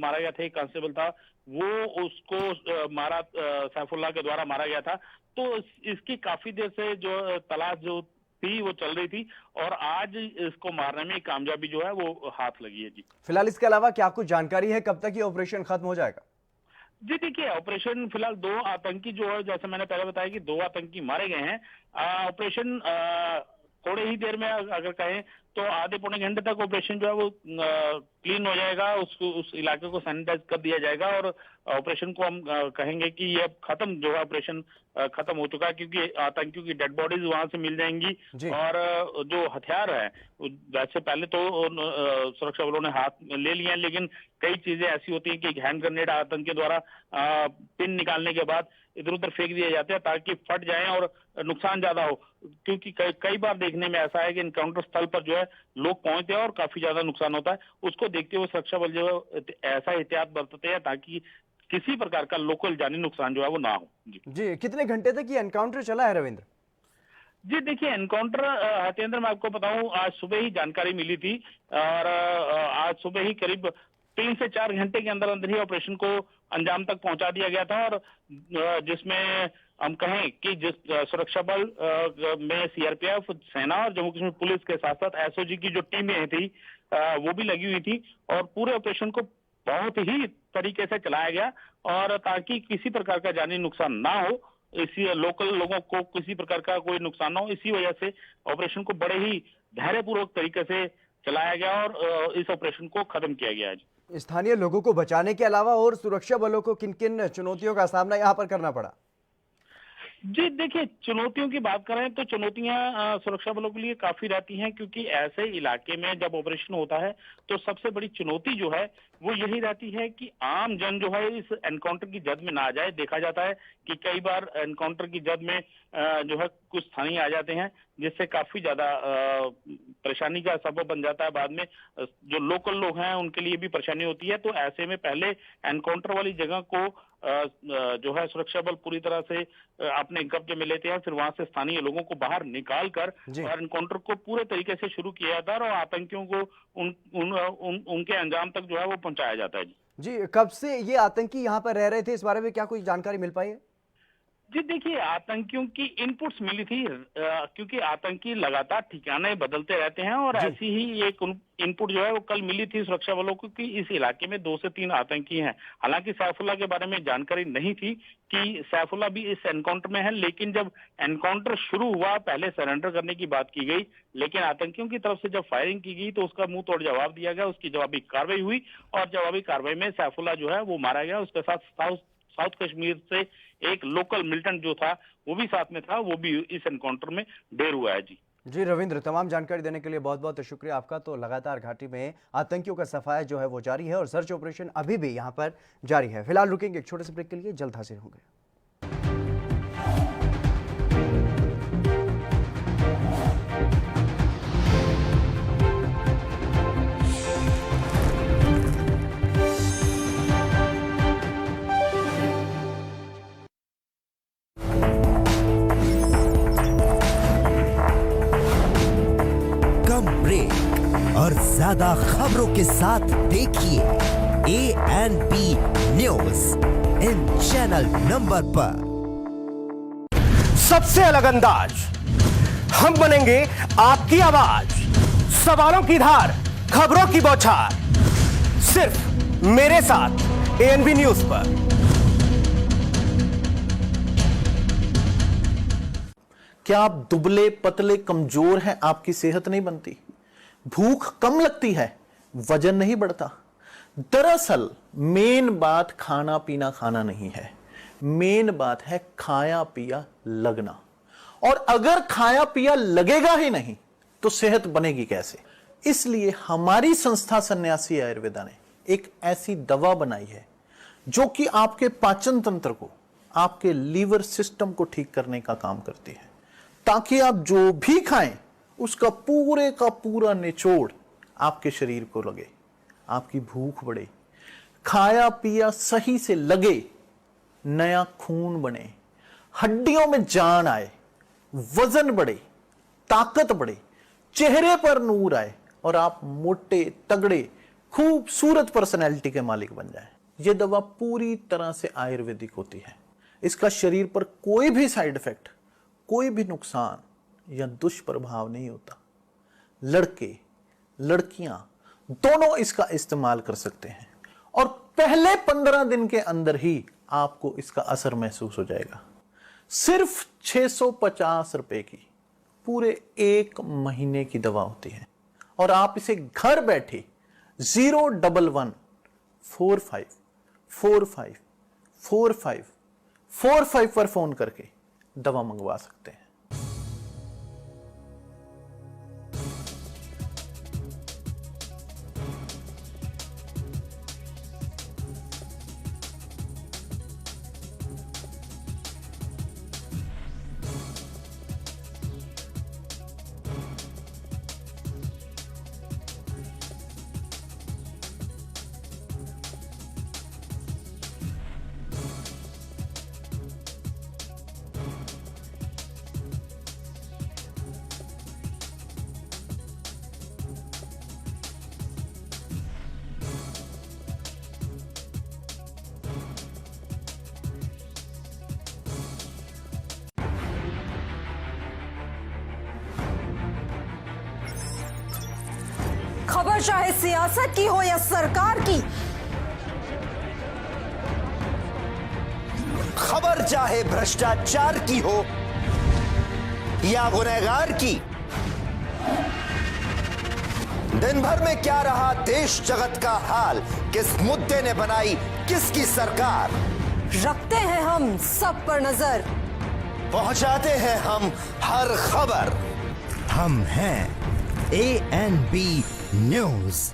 [SPEAKER 9] मारा गया था, एक कांस्टेबल था, वो उसको मारा सैफुल्लाह के द्वारा मारा गया था। तो इसकी काफी देर से जो तलाश जो थी वो चल रही थी, और आज इसको मारने में कामयाबी जो है वो हाथ लगी है। जी
[SPEAKER 1] फिलहाल इसके अलावा क्या कुछ जानकारी है, कब तक ये ऑपरेशन खत्म हो जाएगा?
[SPEAKER 9] जी देखिए, ऑपरेशन फिलहाल 2 आतंकी जो है, जैसे मैंने पहले बताया कि 2 आतंकी मारे गए हैं। ऑपरेशन थोड़े ही देर में अगर कहें तो आधे पौने घंटे तक ऑपरेशन जो है वो क्लीन हो जाएगा, उसको उस इलाके को सैनिटाइज कर दिया जाएगा और ऑपरेशन को हम कहेंगे कि ये अब खत्म जो है ऑपरेशन खत्म हो चुका है, क्योंकि आतंकियों की डेड बॉडीज वहां से मिल जाएंगी और जो हथियार है वैसे पहले तो सुरक्षा बलों ने हाथ में ले लिए हैं, लेकिन कई चीजें ऐसी होती हैं कि हैंड ग्रेनेड आतंकियों द्वारा पिन निकालने के बाद इधर उधर फेंक दिए जाते हैं ताकि फट जाएं और नुकसान ज्यादा हो, क्योंकि कई बार देखने में ऐसा है कि इनकाउंटर स्थल पर जो है लोग पहुंचते हैं और काफी ज्यादा नुकसान होता है। उसको देखते हुए सुरक्षा बल जो है ऐसा एहतियात बरतते हैं ताकि किसी प्रकार का लोकल जानी नुकसान जो है वो ना हो।
[SPEAKER 1] जी कितने घंटे तक ये एनकाउंटर चला है रविंद्र?
[SPEAKER 9] जी देखिए, एनकाउंटर हतेंद्र मैं आपको बताऊं आज सुबह ही जानकारी मिली थी और आज सुबह ही करीब 3 से 4 घंटे के अंदर अंदर ही ऑपरेशन को अंजाम तक पहुंचा दिया गया था और जिसमें हम कहें कि जिस सुरक्षा बल में सीआरपीएफ, सेना और जम्मू कश्मीर पुलिस के साथ साथ एसओजी की जो टीमें थी वो भी लगी हुई थी और पूरे ऑपरेशन को बहुत ही तरीके से चलाया गया और ताकि किसी प्रकार का जानी नुकसान ना हो, इसी लोकल लोगों को किसी प्रकार का कोई नुकसान ना हो, इसी वजह से ऑपरेशन को बड़े ही धैर्यपूर्वक तरीके से चलाया गया और इस ऑपरेशन को खत्म किया गया है।
[SPEAKER 1] स्थानीय लोगों को बचाने के अलावा और सुरक्षा बलों को किन किन चुनौतियों का सामना यहाँ पर करना पड़ा?
[SPEAKER 9] जी देखिए, चुनौतियों की बात करें तो चुनौतियां सुरक्षा बलों के लिए काफी रहती हैं, क्योंकि ऐसे इलाके में जब ऑपरेशन होता है तो सबसे बड़ी चुनौती जो है वो यही रहती है कि आम जन जो है इस एनकाउंटर की जद में ना आ जाए। देखा जाता है कि कई बार एनकाउंटर की जद में जो है कुछ स्थानीय आ जाते हैं, जिससे काफी ज्यादा परेशानी का सबब बन जाता है। बाद में जो लोकल लोग हैं उनके लिए भी परेशानी होती है। तो ऐसे में पहले एनकाउंटर वाली जगह को जो है सुरक्षा बल पूरी तरह से अपने कब्जे में लेते हैं, फिर वहां से स्थानीय लोगों को बाहर निकाल कर और एनकाउंटर को पूरे तरीके से शुरू किया जाता है और आतंकियों को उनके अंजाम तक जो है वो पहुंचाया जाता है।
[SPEAKER 1] जी कब से ये आतंकी यहाँ पर रह रहे थे, इस बारे में क्या कोई जानकारी मिल पाई है?
[SPEAKER 9] जी देखिए, आतंकियों की इनपुट्स मिली थी क्योंकि आतंकी लगातार ठिकाने बदलते रहते हैं और ऐसी ही एक इनपुट जो है वो कल मिली थी सुरक्षा बलों को कि इस इलाके में 2 से 3 आतंकी हैं। हालांकि सैफुल्लाह के बारे में जानकारी नहीं थी कि सैफुल्लाह भी इस एनकाउंटर में है, लेकिन जब एनकाउंटर शुरू हुआ पहले सरेंडर करने की बात की गई, लेकिन आतंकियों की तरफ से जब फायरिंग की गई तो उसका मुंह तोड़ जवाब दिया गया, उसकी जवाबी कार्रवाई हुई और जवाबी कार्रवाई में सैफुल्लाह जो है वो मारा गया। उसके साथ साउथ कश्मीर से एक लोकल मिलिटेंट जो था वो भी साथ में था, वो भी इस एनकाउंटर में ढेर हुआ है। जी
[SPEAKER 1] रविंद्र, तमाम जानकारी देने के लिए बहुत बहुत शुक्रिया आपका। तो लगातार घाटी में आतंकियों का सफाया जो है वो जारी है और सर्च ऑपरेशन अभी भी यहां पर जारी है। फिलहाल रुकेंगे एक छोटे से ब्रेक के लिए, जल्द हाजिर होंगे।
[SPEAKER 4] और ज्यादा खबरों के साथ देखिए ANP news in channel number पर।
[SPEAKER 5] सबसे अलग अंदाज, हम बनेंगे आपकी आवाज, सवालों की धार, खबरों की बौछार, सिर्फ मेरे साथ ANP न्यूज पर।
[SPEAKER 6] क्या आप दुबले पतले कमजोर हैं, आपकी सेहत नहीं बनती, भूख कम लगती है, वजन नहीं बढ़ता? दरअसल मेन बात खाना पीना खाना नहीं है, मेन बात है खाया पिया लगना। और अगर खाया पिया लगेगा ही नहीं तो सेहत बनेगी कैसे? इसलिए हमारी संस्था सन्यासी आयुर्वेदा ने एक ऐसी दवा बनाई है जो कि आपके पाचन तंत्र को, आपके लीवर सिस्टम को ठीक करने का काम करती है, ताकि आप जो भी खाएं उसका पूरे का पूरा निचोड़ आपके शरीर को लगे, आपकी भूख बढ़े, खाया पिया सही से लगे, नया खून बने, हड्डियों में जान आए, वजन बढ़े, ताकत बढ़े, चेहरे पर नूर आए और आप मोटे तगड़े खूबसूरत पर्सनैलिटी के मालिक बन जाएं। यह दवा पूरी तरह से आयुर्वेदिक होती है। इसका शरीर पर कोई भी साइड इफेक्ट, कोई भी नुकसान या दुष्प्रभाव नहीं होता। लड़के लड़कियां दोनों इसका इस्तेमाल कर सकते हैं और पहले 15 दिन के अंदर ही आपको इसका असर महसूस हो जाएगा। सिर्फ 650 रुपए की पूरे 1 महीने की दवा होती है और आप इसे घर बैठे 01145454545 पर फोन करके दवा मंगवा सकते हैं।
[SPEAKER 10] खबर चाहे सियासत की हो या सरकार की,
[SPEAKER 4] खबर चाहे भ्रष्टाचार की हो या गुनहगार की, दिन भर में क्या रहा देश जगत का हाल, किस मुद्दे ने बनाई किसकी सरकार,
[SPEAKER 10] रखते हैं हम सब पर नजर,
[SPEAKER 4] पहुंचाते हैं हम हर खबर। हम हैं ANB न्यूज।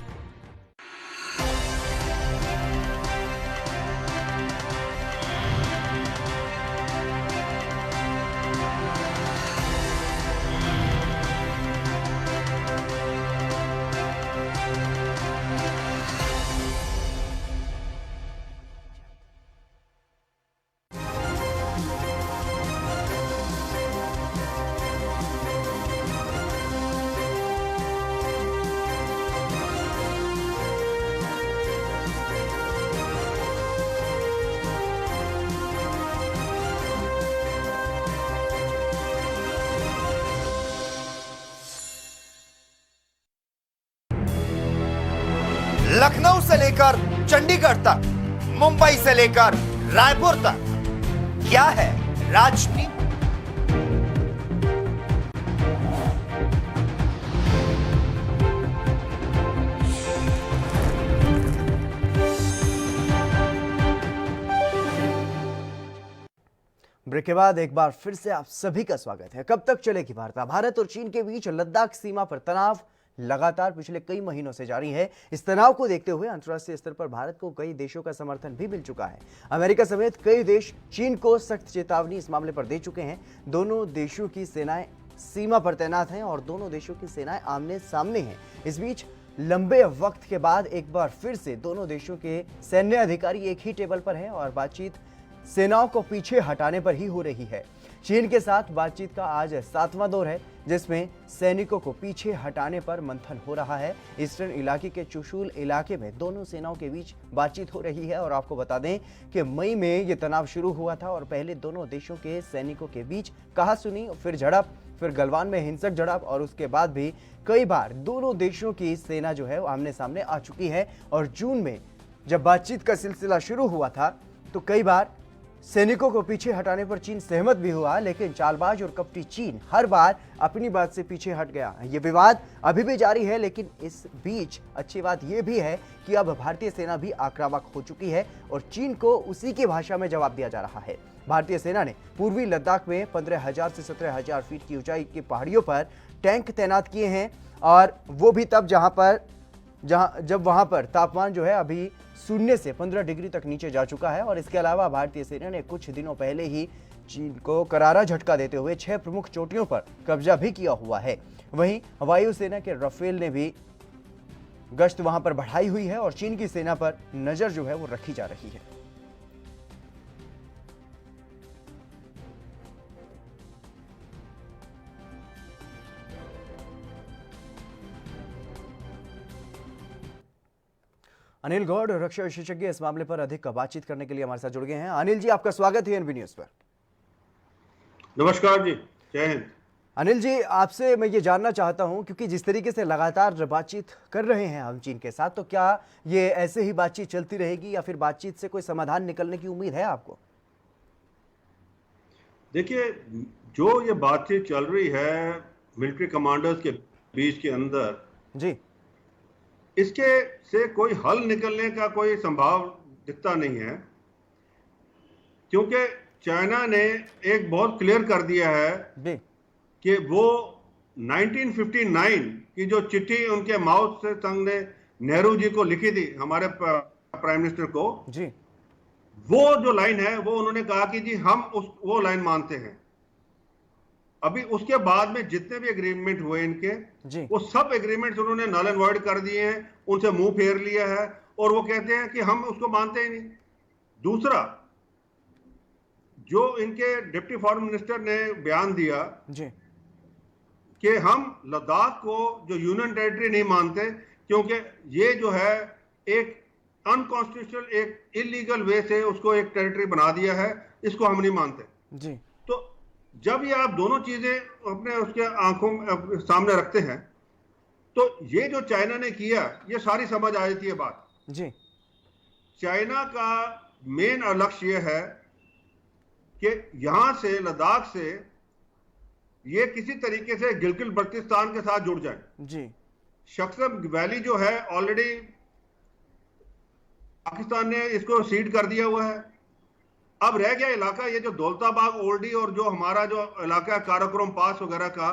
[SPEAKER 4] लखनऊ से लेकर चंडीगढ़ तक, मुंबई से लेकर रायपुर तक, क्या है राजनीति।
[SPEAKER 1] ब्रेक के बाद एक बार फिर से आप सभी का स्वागत है। कब तक चलेगी वार्ता? भारत और चीन के बीच लद्दाख सीमा पर तनाव लगातार पिछले कई महीनों से जारी है। इस तनाव को देखते हुए अंतर्राष्ट्रीय स्तर पर भारत को कई देशों का समर्थन भी मिल चुका है। अमेरिका समेत कई देश चीन को सख्त चेतावनी इस मामले पर दे चुके हैं। दोनों देशों की सेनाएं सीमा पर तैनात हैं और दोनों देशों की सेनाएं आमने सामने हैं। इस बीच लंबे वक्त के बाद एक बार फिर से दोनों देशों के सैन्य अधिकारी एक ही टेबल पर हैं और बातचीत सेनाओं को पीछे हटाने पर ही हो रही है। चीन के साथ बातचीत का आज 7वां दौर है, जिसमें सैनिकों को पीछे हटाने पर मंथन हो रहा है। ईस्टर्न इलाके के चुशूल इलाके में दोनों सेनाओं के बीच बातचीत हो रही है और आपको बता दें कि मई में ये तनाव शुरू हुआ था और पहले दोनों देशों के सैनिकों के बीच कहासुनी, फिर झड़प, फिर गलवान में हिंसक झड़प और उसके बाद भी कई बार दोनों देशों की सेना जो है वो आमने सामने आ चुकी है। और जून में जब बातचीत का सिलसिला शुरू हुआ था तो कई बार सैनिकों को पीछे हटाने पर चीन सहमत भी हुआ, लेकिन चालबाज और कपटी चीन हर बार अपनी बात से पीछे हट गया। ये विवाद अभी भी जारी है, लेकिन इस बीच अच्छी बात यह भी है कि अब भारतीय सेना भी आक्रामक हो चुकी है और चीन को उसी की भाषा में जवाब दिया जा रहा है। भारतीय सेना ने पूर्वी लद्दाख में 15,000 से 17,000 फीट की ऊंचाई की पहाड़ियों पर टैंक तैनात किए हैं और वो भी तब जब वहां पर तापमान जो है अभी 0 से 15 डिग्री तक नीचे जा चुका है। और इसके अलावा भारतीय सेना ने कुछ दिनों पहले ही चीन को करारा झटका देते हुए 6 प्रमुख चोटियों पर कब्जा भी किया हुआ है। वहीं वायुसेना के राफेल ने भी गश्त वहां पर बढ़ाई हुई है और चीन की सेना पर नजर जो है वो रखी जा रही है। अनिल गौड़, रक्षा विशेषज्ञ, इस मामले पर अधिक बातचीत करने के लिए हमारे साथ जुड़ गए हैं। अनिल जी, आपका स्वागत है एनबी न्यूज पर।
[SPEAKER 11] नमस्कार जी, जय हिंद।
[SPEAKER 1] अनिल जी, आपसे मैं ये जानना चाहता हूं, क्योंकि जिस तरीके से लगातार बातचीत कर रहे हैं हम चीन के साथ, तो क्या ये ऐसे ही बातचीत चलती रहेगी या फिर बातचीत से कोई समाधान निकलने की उम्मीद है आपको?
[SPEAKER 11] देखिए, जो ये बातचीत चल रही है मिलिट्री कमांडर्स के बीच के अंदर,
[SPEAKER 1] जी,
[SPEAKER 11] इसके से कोई हल निकलने का कोई संभाव दिखता नहीं है, क्योंकि चाइना ने एक बहुत क्लियर कर दिया है
[SPEAKER 1] जी,
[SPEAKER 11] कि वो 1959 की जो चिट्ठी उनके माओ से तंग ने नेहरू जी को लिखी थी, हमारे प्राइम मिनिस्टर को,
[SPEAKER 1] जी,
[SPEAKER 11] वो जो लाइन है वो उन्होंने कहा कि जी हम वो लाइन मानते हैं। अभी उसके बाद में जितने भी एग्रीमेंट हुए इनके,
[SPEAKER 1] जी,
[SPEAKER 11] वो सब एग्रीमेंट्स उन्होंने नल एंड वॉइड कर दिए हैं, उनसे मुंह फेर लिया है और वो कहते हैं कि हम उसको मानते ही नहीं। दूसरा, जो इनके डिप्टी फॉरेन मिनिस्टर ने बयान दिया
[SPEAKER 1] जी,
[SPEAKER 11] कि हम लद्दाख को जो यूनियन टेरिटरी नहीं मानते क्योंकि ये जो है एक अनकॉन्स्टिट्यूशनल, एक इलीगल वे से उसको एक टेरिटरी बना दिया है, इसको हम नहीं मानते।
[SPEAKER 1] जी,
[SPEAKER 11] तो जब ये आप दोनों चीजें अपने उसके आंखों में सामने रखते हैं, तो ये जो चाइना ने किया, ये सारी समझ आ जाती है बात।
[SPEAKER 1] जी,
[SPEAKER 11] चाइना का मेन लक्ष्य यह है कि यहां से, लद्दाख से, ये किसी तरीके से गिलगित बल्तिस्तान के साथ जुड़ जाए।
[SPEAKER 1] जी,
[SPEAKER 11] शक्सम वैली जो है ऑलरेडी पाकिस्तान ने इसको सीड कर दिया हुआ है। अब रह गया इलाका ये जो दौलताबाग ओल्डी और जो हमारा जो इलाका है काराकोरम पास वगैरह का,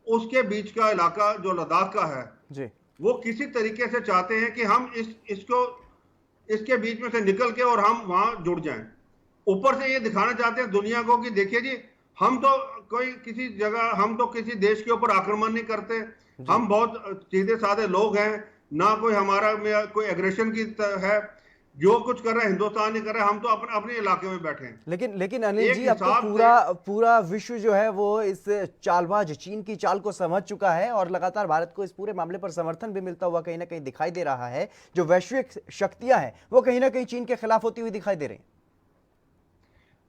[SPEAKER 11] उसके बीच का इलाका जो लद्दाख का है,
[SPEAKER 1] जी,
[SPEAKER 11] वो किसी तरीके से चाहते हैं कि हम इसके बीच में से निकल के और हम वहां जुड़ जाएं। ऊपर से ये दिखाना चाहते हैं दुनिया को कि देखिए जी, हम तो कोई किसी जगह, हम तो किसी देश के ऊपर आक्रमण नहीं करते, हम बहुत सीधे साधे लोग हैं, ना कोई हमारा में कोई एग्रेशन की है, जो कुछ कर रहा है हिंदुस्तान नहीं कर रहा है, हम तो अपने इलाके में बैठे हैं।
[SPEAKER 1] लेकिन अनिल जी, अब तो पूरा विश्व जो है वो इस चालबाज चीन की चाल को समझ चुका है और लगातार भारत को इस पूरे मामले पर समर्थन भी मिलता हुआ कहीं ना कहीं दिखाई दे रहा है। जो वैश्विक शक्तियां हैं वो कहीं ना कहीं चीन के खिलाफ होती हुई दिखाई दे रही हैं।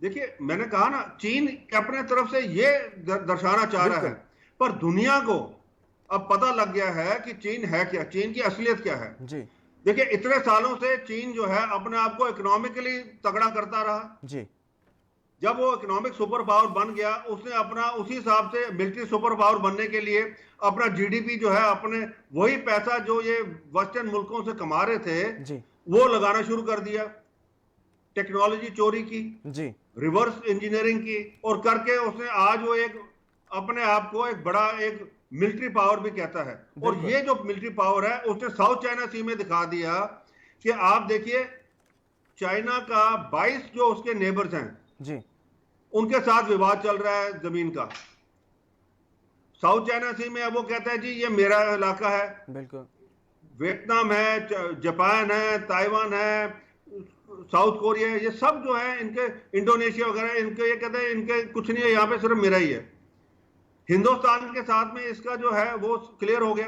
[SPEAKER 11] देखिए, मैंने कहा ना, चीन अपने तरफ से ये दर्शाना चाह रहा है, पर दुनिया को अब पता लग गया है कि चीन है क्या, चीन की असलियत क्या है।
[SPEAKER 1] जी,
[SPEAKER 11] देखिए, इतने सालों से चीन जो है अपने आप को इकोनॉमिकली तगड़ा करता रहा।
[SPEAKER 1] जी,
[SPEAKER 11] जब वो इकोनॉमिक सुपर पावर बन गया, उसने अपना उसी हिसाब से मिलिट्री सुपर पावर बनने के लिए अपना जीडीपी जो है, अपने वही पैसा जो ये वेस्टर्न मुल्कों से कमा रहे थे,
[SPEAKER 1] जी,
[SPEAKER 11] वो लगाना शुरू कर दिया। टेक्नोलॉजी चोरी की,
[SPEAKER 1] जी,
[SPEAKER 11] रिवर्स इंजीनियरिंग की, और करके उसने आज वो एक अपने आप को एक बड़ा एक मिलिट्री पावर भी कहता है। और ये जो मिलिट्री पावर है उसने साउथ चाइना सी में दिखा दिया कि आप देखिए, चाइना का 22 जो उसके नेबर्स हैं,
[SPEAKER 1] जी,
[SPEAKER 11] उनके साथ विवाद चल रहा है जमीन का। साउथ चाइना सी में अब वो कहता है जी ये मेरा इलाका है।
[SPEAKER 1] बिल्कुल।
[SPEAKER 11] वियतनाम है, जापान है, ताइवान है, साउथ कोरिया है, ये सब जो है इनके, इंडोनेशिया वगैरह, इनके ये कहते हैं इनके कुछ नहीं है, यहाँ पे सिर्फ मेरा ही है। हिंदुस्तान के साथ में इसका जो है वो क्लियर हो गया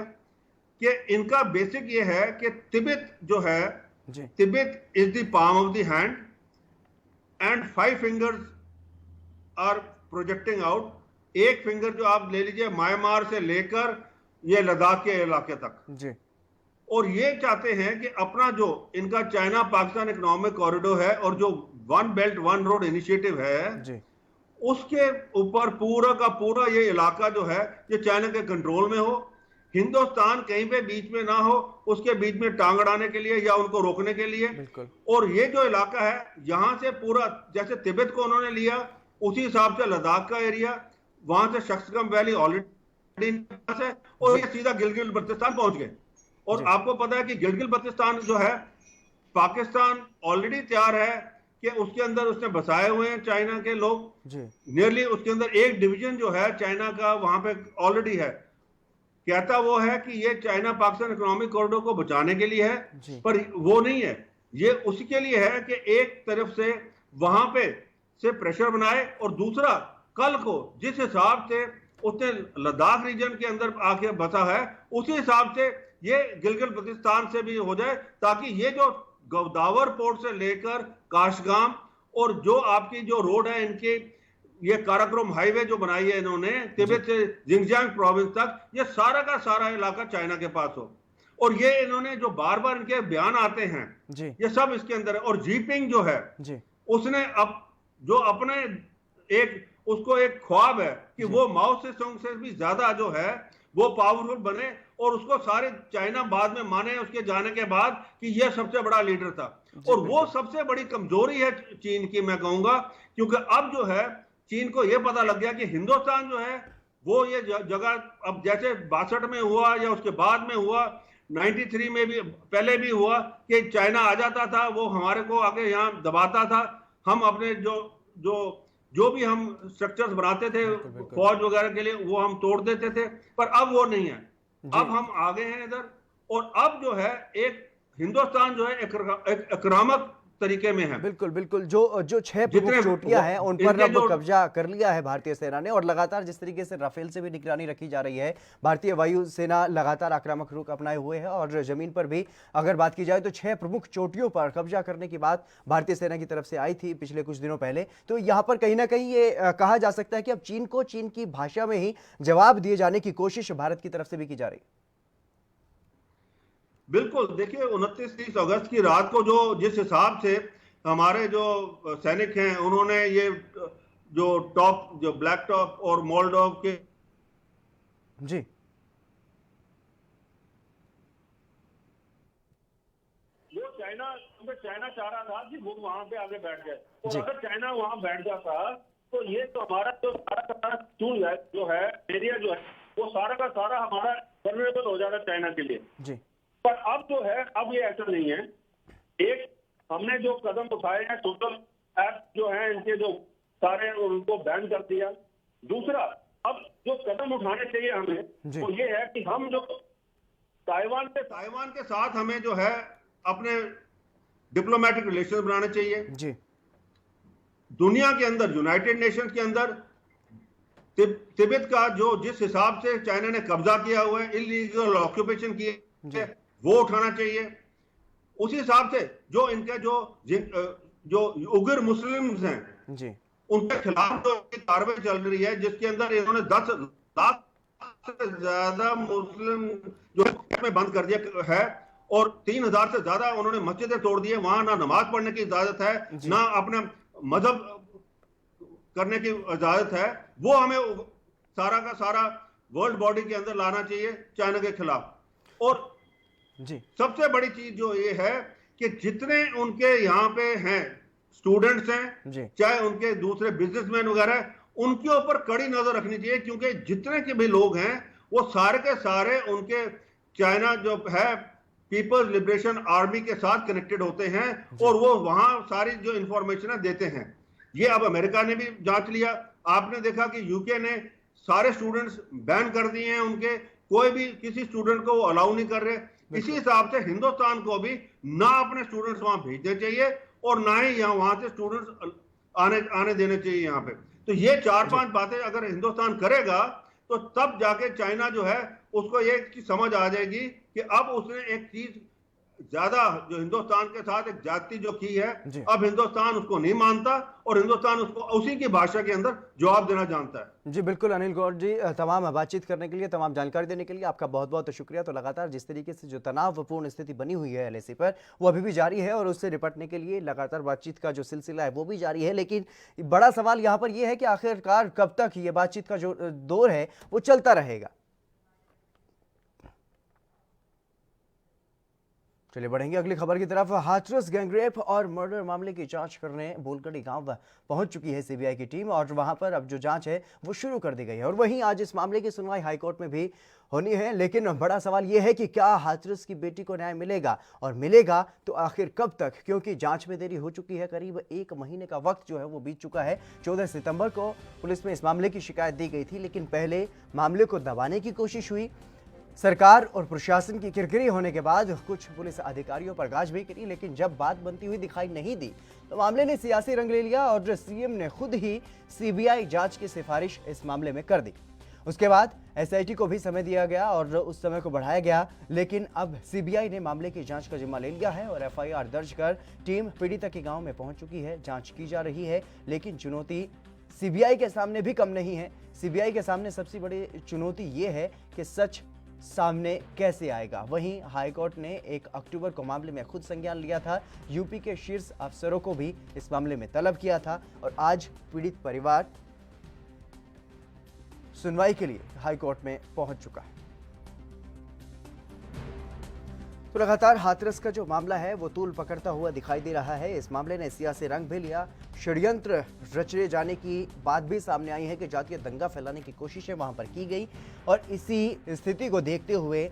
[SPEAKER 11] कि इनका बेसिक ये है कि तिब्बत जो है, Tibet is the palm of the hand and 5 fingers are projecting out. एक फिंगर जो आप ले लीजिए म्यांमार से लेकर ये लद्दाख के इलाके तक
[SPEAKER 1] जी।
[SPEAKER 11] और ये चाहते हैं कि अपना जो इनका चाइना पाकिस्तान इकोनॉमिक कॉरिडोर है और जो one belt one road initiative है
[SPEAKER 1] जी,
[SPEAKER 11] उसके ऊपर पूरा का पूरा ये इलाका जो है ये चाइना के कंट्रोल में हो, हिंदुस्तान कहीं पे बीच में ना हो, उसके बीच में टांग अड़ाने के लिए या उनको रोकने के लिए। और ये जो इलाका है यहां से पूरा, जैसे तिब्बत को उन्होंने लिया उसी हिसाब से लद्दाख का एरिया, वहां से शक्सगम वैली ऑलरेडी है और ये सीधा गिलगित बल्तिस्तान पहुंच गए। और आपको पता है कि गिलगित बल्तिस्तान जो है पाकिस्तान ऑलरेडी तैयार है कि उसके अंदर उसने बसाए हुए हैं चाइना के लोग, नियरली उसके अंदर एक डिवीजन जो है चाइना का वहां पे ऑलरेडी है। कहता वो है कि ये चाइना पाकिस्तान इकोनॉमिक कॉरिडोर को बचाने के लिए है, पर वो नहीं है, ये उसी के लिए है कि एक तरफ से वहां पे से प्रेशर बनाए और दूसरा कल को जिस हिसाब से उसने लद्दाख रीजन के अंदर आके बसा है उसी हिसाब से ये गिलगित बल्तिस्तान से भी हो जाए, ताकि ये जो गोदावरी पोर्ट से लेकर काशगाम और जो आपकी जो रोड है इनकी, ये काराकोरम हाईवे जो बनाई है इन्होंने तिब्बत से जिंगजियांग प्रोविंस तक, ये सारा का सारा इलाका चाइना के पास हो। और ये इन्होंने जो बार बार इनके बयान आते हैं ये सब इसके अंदर है। और जीपिंग जो है उसने अब जो अपने एक उसको एक ख्वाब है कि वो माओ से भी ज्यादा जो है वो पावरफुल बने और उसको सारे चाइना बाद में माने उसके जाने के बाद कि यह सबसे बड़ा लीडर था। और वो सबसे बड़ी कमजोरी है चीन की, मैं कहूंगा, क्योंकि अब जो है चीन को यह पता लग गया कि हिंदुस्तान जो है वो ये जगह, अब जैसे 62 में हुआ या उसके बाद में हुआ, 93 में भी, पहले भी हुआ कि चाइना आ जाता था, वो हमारे को आके यहाँ दबाता था, हम अपने जो भी हम स्ट्रक्चर्स बनाते थे फौज वगैरह के लिए वो हम तोड़ देते थे। पर अब वो नहीं है, अब हम आगे हैं इधर, और अब जो है एक हिंदुस्तान जो है एक आक्रामक तरीके में है।
[SPEAKER 1] बिल्कुल बिल्कुल, जो 6 प्रमुख चोटियां हैं उन पर अब कब्जा कर लिया है भारतीय सेना ने, और लगातार जिस तरीके से राफेल से भी निगरानी रखी जा रही है, भारतीय वायु सेना लगातार आक्रामक रुख अपनाए हुए है, और जमीन पर भी अगर बात की जाए तो 6 प्रमुख चोटियों पर कब्जा करने की बात भारतीय सेना की तरफ से आई थी पिछले कुछ दिनों पहले। तो यहाँ पर कहीं ना कहीं ये कहा जा सकता है कि अब चीन को चीन की भाषा में ही जवाब दिए जाने की कोशिश भारत की तरफ से भी की जा रही है।
[SPEAKER 11] बिल्कुल, देखिए 29-30 अगस्त की रात को जिस हिसाब से हमारे जो सैनिक हैं उन्होंने ये जो ब्लैक टॉप और मोल्डोव के
[SPEAKER 1] जी
[SPEAKER 9] जो चाइना चाह रहा था कि वो वहां पे आगे बैठ जाए, और अगर चाइना वहां बैठ जाता तो ये तो हमारा जो सारा टूल है जो है एरिया जो है वो सारा का सारा हमारा वल्नरेबल हो जाता चाइना के लिए
[SPEAKER 1] जी।
[SPEAKER 9] पर अब जो है अब ये ऐसा नहीं है। एक हमने जो कदम उठाए हैं, सोशल ऐप जो है इनके जो सारे उनको बैन कर दिया। दूसरा, अब जो कदम उठाने चाहिए हमें वो ये है कि हम जो ताइवान के साथ हमें जो है अपने डिप्लोमेटिक रिलेशन बनाने चाहिए
[SPEAKER 1] जी।
[SPEAKER 11] दुनिया के अंदर, यूनाइटेड नेशंस के अंदर तिब्बत का जिस हिसाब से चाइना ने कब्जा किया हुआ है, इलीगल ऑक्यूपेशन किए, वो उठाना चाहिए। उसी हिसाब से जो इनके जो उग्र मुस्लिम्स हैं
[SPEAKER 1] जी,
[SPEAKER 11] उनके खिलाफ जो कार्रवाई चल रही है, जिसके अंदर इन्होंने 10 लाख से ज्यादा मुस्लिम जो में बंद कर दिया है, और 3000 से ज्यादा उन्होंने मस्जिदें तोड़ दी है। वहां ना नमाज पढ़ने की इजाजत है, ना अपने मजहब करने की इजाजत है। वो हमें सारा का सारा वर्ल्ड बॉडी के अंदर लाना चाहिए चाइना के खिलाफ। और
[SPEAKER 1] जी
[SPEAKER 11] सबसे बड़ी चीज जो ये है कि जितने उनके यहाँ पे हैं स्टूडेंट्स हैं, चाहे उनके दूसरे बिजनेसमैन वगैरह, उनके ऊपर कड़ी नजर रखनी चाहिए, क्योंकि जितने के भी लोग हैं वो सारे के सारे उनके चाइना जो है पीपल्स लिबरेशन आर्मी के साथ कनेक्टेड होते हैं, और वो वहां सारी जो इंफॉर्मेशन देते हैं। ये अब अमेरिका ने भी जांच लिया, आपने देखा कि यूके ने सारे स्टूडेंट्स बैन कर दिए हैं उनके, कोई भी किसी स्टूडेंट को वो अलाउ नहीं कर रहे। इसी हिसाब से हिंदुस्तान को भी ना अपने स्टूडेंट्स वहां भेजने चाहिए और ना ही यहाँ वहां से स्टूडेंट्स आने देने चाहिए यहाँ पे। तो ये 4-5 बातें अगर हिंदुस्तान करेगा तो तब जाके चाइना जो है उसको ये समझ आ जाएगी कि अब उसने एक चीज ज्यादा जो हिंदुस्तान के साथ एक जाति जो की है, अब हिंदुस्तान उसको नहीं मानता और हिंदुस्तान उसको उसी की भाषा के अंदर जवाब देना जानता है।
[SPEAKER 1] जी बिल्कुल अनिल गौड़ जी, तमाम बातचीत करने के लिए, तमाम जानकारी देने के लिए आपका बहुत बहुत शुक्रिया। तो लगातार जिस तरीके से जो तनावपूर्ण स्थिति बनी हुई है LAC पर, वो अभी भी जारी है, और उससे निपटने के लिए लगातार बातचीत का जो सिलसिला है वो भी जारी है। लेकिन बड़ा सवाल यहाँ पर यह है कि आखिरकार कब तक ये बातचीत का जो दौर है वो चलता रहेगा। चलिए बढ़ेंगे अगली खबर की तरफ। हाथरस गैंगरेप और मर्डर मामले की जांच करने बोलगढ़ी गांव पहुंच चुकी है CBI की टीम, और वहां पर अब जो जांच है वो शुरू कर दी गई है। और वहीं आज इस मामले की सुनवाई हाईकोर्ट में भी होनी है। लेकिन बड़ा सवाल यह है कि क्या हाथरस की बेटी को न्याय मिलेगा, और मिलेगा तो आखिर कब तक, क्योंकि जांच में देरी हो चुकी है। करीब 1 महीने का वक्त जो है वो बीत चुका है। 14 सितंबर को पुलिस में इस मामले की शिकायत दी गई थी, लेकिन पहले मामले को दबाने की कोशिश हुई। सरकार और प्रशासन की किरकिरी होने के बाद कुछ पुलिस अधिकारियों पर गाज भी करी, लेकिन जब बात बनती हुई दिखाई नहीं दी तो मामले ने सियासी रंग ले लिया, और CM ने खुद ही CBI जांच की सिफारिश इस मामले में कर दी। उसके बाद SIT को भी समय दिया गया और उस समय को बढ़ाया गया, लेकिन अब CBI ने मामले की जांच का जिम्मा ले लिया है और FIR दर्ज कर टीम पीड़िता के गाँव में पहुंच चुकी है। जाँच की जा रही है, लेकिन चुनौती CBI के सामने भी कम नहीं है। CBI के सामने सबसे बड़ी चुनौती ये है कि सच सामने कैसे आएगा। वहीं हाईकोर्ट ने 1 अक्टूबर को मामले में खुद संज्ञान लिया था। यूपी के शीर्ष अफसरों को भी इस मामले में तलब किया था, और आज पीड़ित परिवार सुनवाई के लिए हाईकोर्ट में पहुंच चुका है। तो लगातार हाथरस का जो मामला है वो तूल पकड़ता हुआ दिखाई दे रहा है। इस मामले ने सियासी रंग भी लिया। षड्यंत्र रचे जाने की बात भी सामने आई है कि जातीय दंगा फैलाने की कोशिशें वहां पर की गई और इसी स्थिति को देखते हुए,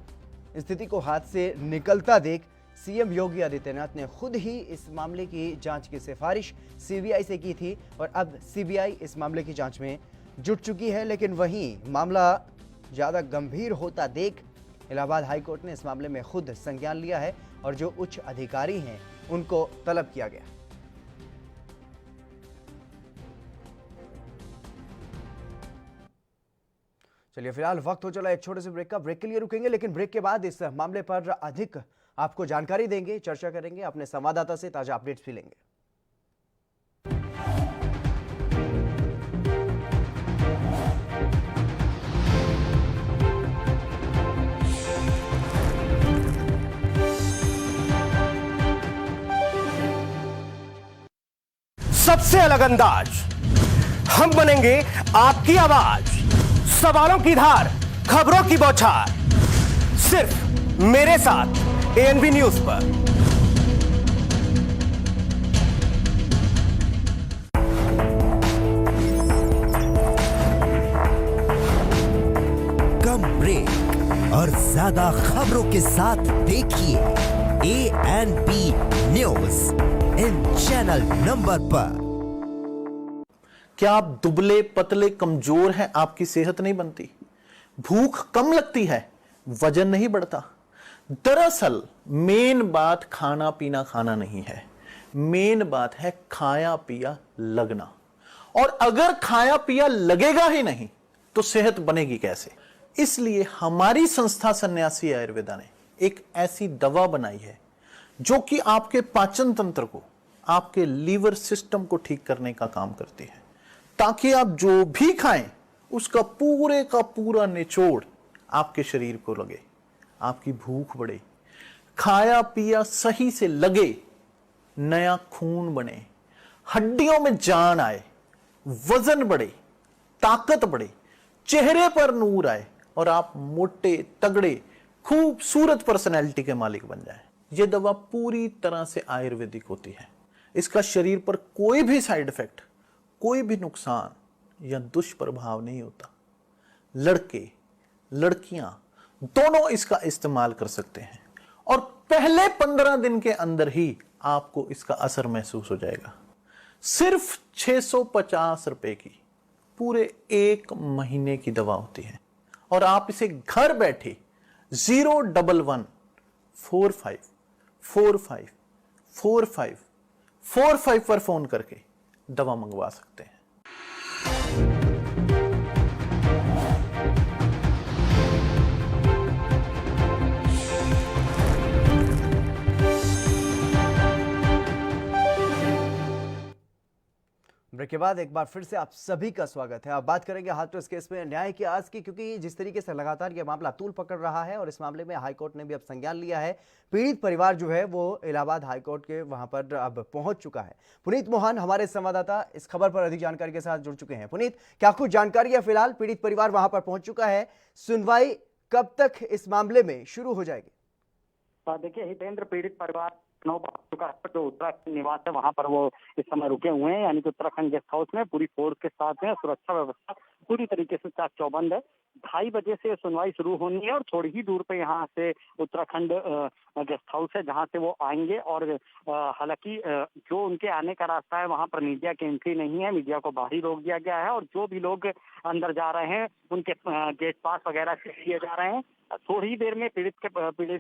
[SPEAKER 1] स्थिति को हाथ से निकलता देख सीएम योगी आदित्यनाथ ने खुद ही इस मामले की जांच की सिफारिश सीबीआई से की थी और अब सीबीआई इस मामले की जांच में जुट चुकी है। लेकिन वहीं मामला ज्यादा गंभीर होता देख इलाहाबाद हाईकोर्ट ने इस मामले में खुद संज्ञान लिया है और जो उच्च अधिकारी हैं उनको तलब किया गया। चलिए फिलहाल वक्त हो चला एक छोटे से ब्रेक का। ब्रेक के लिए रुकेंगे, लेकिन ब्रेक के बाद इस मामले पर अधिक आपको जानकारी देंगे, चर्चा करेंगे, अपने संवाददाता से ताजा अपडेट्स भी लेंगे।
[SPEAKER 5] सबसे अलग अंदाज, हम बनेंगे आपकी आवाज, सवालों की धार, खबरों की बौछार, सिर्फ मेरे साथ एएनबी न्यूज पर।
[SPEAKER 4] कम ब्रेक और ज्यादा खबरों के साथ देखिए ANB news in channel number पर।
[SPEAKER 6] क्या आप दुबले पतले कमजोर हैं, आपकी सेहत नहीं बनती, भूख कम लगती है, वजन नहीं बढ़ता? दरअसल मेन बात खाना पीना खाना नहीं है, मेन बात है खाया पिया लगना। और अगर खाया पिया लगेगा ही नहीं तो सेहत बनेगी कैसे? इसलिए हमारी संस्था सन्यासी आयुर्वेदा ने एक ऐसी दवा बनाई है जो कि आपके पाचन तंत्र को, आपके लीवर सिस्टम को ठीक करने का काम करती है, ताकि आप जो भी खाएं उसका पूरे का पूरा निचोड़ आपके शरीर को लगे, आपकी भूख बढ़े, खाया पिया सही से लगे, नया खून बने, हड्डियों में जान आए, वजन बढ़े, ताकत बढ़े, चेहरे पर नूर आए और आप मोटे तगड़े खूबसूरत पर्सनैलिटी के मालिक बन जाएं। यह दवा पूरी तरह से आयुर्वेदिक होती है। इसका शरीर पर कोई भी साइड इफेक्ट, कोई भी नुकसान या दुष्प्रभाव नहीं होता। लड़के लड़कियां दोनों इसका इस्तेमाल कर सकते हैं और पहले 15 दिन के अंदर ही आपको इसका असर महसूस हो जाएगा। सिर्फ 650 रुपए की पूरे 1 महीने की दवा होती है और आप इसे घर बैठे 01145454545 पर फोन करके दवा मंगवा सकते हैं।
[SPEAKER 1] ब्रेक के बाद एक बार फिर से आप सभी का स्वागत है। अब बात करेंगे हाथरस केस में न्याय की आज की, क्योंकि जिस तरीके से लगातार यह मामला तूल पकड़ रहा है और इस मामले में हाईकोर्ट ने भी अब संज्ञान लिया है। पीड़ित परिवार जो है वो इलाहाबाद हाईकोर्ट के वहां पर अब पहुंच चुका है। पुनीत मोहन हमारे संवाददाता इस खबर पर अधिक जानकारी के साथ जुड़ चुके हैं। पुनीत, क्या कुछ जानकारी है? फिलहाल पीड़ित परिवार वहां पर पहुंच चुका है, सुनवाई कब तक इस मामले में शुरू हो जाएगी?
[SPEAKER 12] देखिए हितेंद्र, पीड़ित परिवार जो उत्तराखंड निवास है वहां पर वो इस समय रुके हुए हैं, यानी कि उत्तराखंड गेस्ट हाउस में पूरी फोर्स के साथ में। सुरक्षा व्यवस्था पूरी तरीके से चाक चौबंद है। 2:30 बजे से सुनवाई शुरू होनी है और थोड़ी ही दूर पे यहाँ से उत्तराखंड गेस्ट हाउस है जहाँ से वो आएंगे। और हालांकि जो उनके आने का रास्ता है वहाँ पर मीडिया की एंट्री नहीं है, मीडिया को बाहर ही रोक दिया गया है और जो भी लोग अंदर जा रहे हैं उनके गेट पास वगैरह किए जा रहे हैं। थोड़ी ही देर में पीड़ित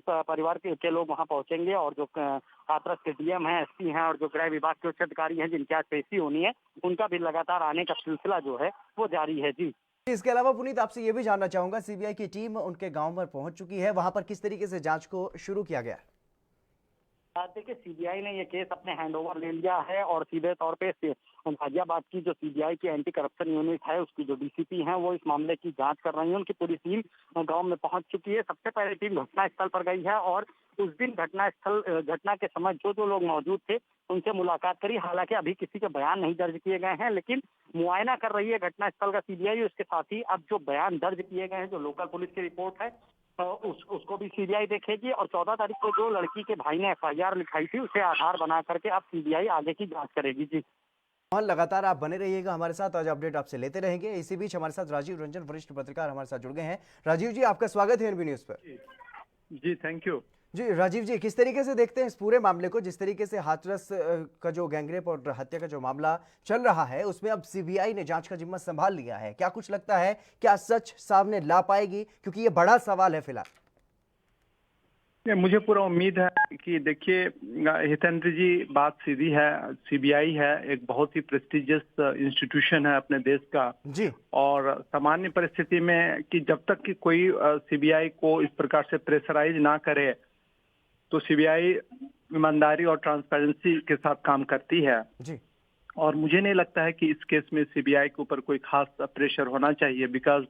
[SPEAKER 12] परिवार के लोग वहां पहुंचेंगे और जो हाथरस के डीएम हैं, एसपी हैं और जो गृह विभाग के उच्च अधिकारी हैं जिनकी आज पेशी होनी है, उनका भी लगातार आने का सिलसिला जो है वो जारी है। जी,
[SPEAKER 1] इसके अलावा पुनीत, आपसे ये भी जानना चाहूंगा, सीबीआई की टीम उनके गांव पर पहुंच चुकी है, वहां पर किस तरीके से जांच को शुरू किया गया है?
[SPEAKER 12] देखिए सीबीआई ने ये केस अपने हैंडओवर ले लिया है और सीधे तौर पे गाजियाबाद की जो सीबीआई की एंटी करप्शन यूनिट है उसकी जो डीसीपी हैं वो इस मामले की जांच कर रही है। उनकी पूरी टीम गांव में पहुंच चुकी है। सबसे पहले टीम घटनास्थल पर गई है और उस दिन घटना के समय जो लोग मौजूद थे उनसे मुलाकात करी। हालांकि अभी किसी के बयान नहीं दर्ज किए गए हैं, लेकिन मुआयना कर रही है घटनास्थल का सीबीआई। उसके साथ ही अब जो बयान दर्ज किए गए हैं, जो लोकल पुलिस की रिपोर्ट है उसको भी सीबीआई देखेगी और 14 तारीख को जो लड़की के भाई ने एफआईआर लिखाई थी उसे आधार बना करके अब सीबीआई आगे की जांच करेगी। जी
[SPEAKER 1] और लगातार आप बने रहिएगा हमारे साथ, आज अपडेट आपसे लेते रहेंगे। इसी बीच हमारे साथ राजीव रंजन, वरिष्ठ पत्रकार हमारे साथ जुड़ गए हैं। राजीव जी, आपका स्वागत है एनबी न्यूज पर।
[SPEAKER 13] जी थैंक यू।
[SPEAKER 1] जी राजीव जी, किस तरीके से देखते हैं इस पूरे मामले को? जिस तरीके से हाथरस का जो गैंगरेप और हत्या का जो मामला चल रहा है उसमें अब सीबीआई ने जांच का जिम्मा संभाल लिया है, क्या कुछ लगता है क्या सच सामने ला पाएगी? क्योंकि ये बड़ा सवाल है फिलहाल।
[SPEAKER 13] मुझे पूरा उम्मीद है कि देखिए हितेंद्र जी, बात सीधी है। सीबीआई है एक बहुत ही प्रेस्टिजियस इंस्टीट्यूशन है अपने देश का
[SPEAKER 1] जी, और
[SPEAKER 13] सामान्य परिस्थिति में कि जब तक कि कोई सीबीआई को इस प्रकार से प्रेशराइज ना करे तो सीबीआई ईमानदारी और ट्रांसपेरेंसी के साथ काम करती है
[SPEAKER 1] जी।
[SPEAKER 13] और मुझे नहीं लगता है कि इस केस में सीबीआई के ऊपर कोई खास प्रेशर होना चाहिए, बिकॉज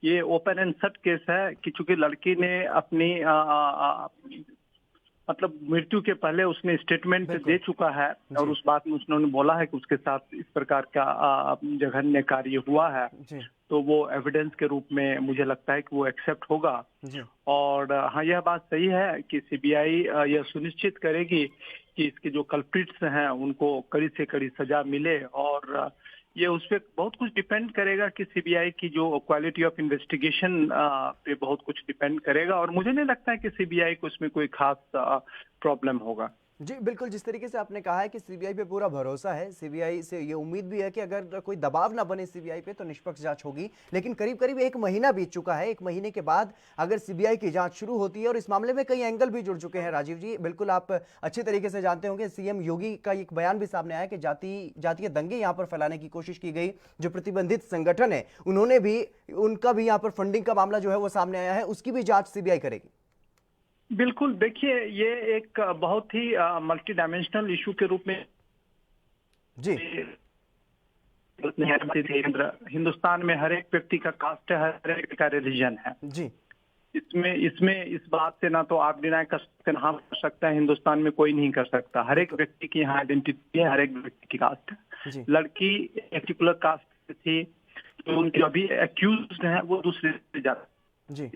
[SPEAKER 13] ये ओपन एंड शट केस है कि चूंकि लड़की ने अपनी मतलब मृत्यु के पहले उसने स्टेटमेंट दे चुका है और उस बात में उसने बोला है कि उसके साथ इस प्रकार का जघन्य कार्य हुआ है, तो वो एविडेंस के रूप में मुझे लगता है कि वो एक्सेप्ट होगा। और हाँ, यह बात सही है कि सीबीआई यह सुनिश्चित करेगी कि इसके जो कल्प्रिट्स हैं उनको कड़ी से कड़ी सजा मिले और ये उस पर बहुत कुछ डिपेंड करेगा कि सीबीआई की जो क्वालिटी ऑफ इन्वेस्टिगेशन पे बहुत कुछ डिपेंड करेगा और मुझे नहीं लगता है कि सीबीआई को इसमें कोई खास प्रॉब्लम होगा।
[SPEAKER 1] जी बिल्कुल, जिस तरीके से आपने कहा है कि सीबीआई पे पूरा भरोसा है, सीबीआई से ये उम्मीद भी है कि अगर कोई दबाव ना बने सीबीआई पे तो निष्पक्ष जांच होगी, लेकिन करीब करीब 1 महीना बीत चुका है। 1 महीने के बाद अगर सीबीआई की जांच शुरू होती है और इस मामले में कई एंगल भी जुड़ चुके हैं। राजीव जी, बिल्कुल आप अच्छे तरीके से जानते होंगे, सीएम योगी का एक बयान भी सामने आया कि जातीय दंगे यहाँ पर फैलाने की कोशिश की गई। जो प्रतिबंधित संगठन है उनका भी यहाँ पर फंडिंग का मामला जो है वो सामने आया है, उसकी भी जांच सीबीआई करेगी।
[SPEAKER 13] बिल्कुल, देखिए ये एक बहुत ही मल्टी डायमेंशनल इशू के रूप में
[SPEAKER 1] जी
[SPEAKER 13] हिंदुस्तान में हर एक व्यक्ति का कास्ट है, हर एक व्यक्ति का रिलीजन है
[SPEAKER 1] जी।
[SPEAKER 13] इसमें इस बात से ना तो आप डिनाई कर सकते ना हम कर सकते हैं, हिंदुस्तान में कोई नहीं कर सकता। हर एक व्यक्ति की यहाँ आइडेंटिटी है, हर एक व्यक्ति की कास्ट है। लड़की एक पर्टिकुलर कास्ट थी, जो उनके अभी एक्यूज्ड हैं वो दूसरे से जाते
[SPEAKER 1] जी।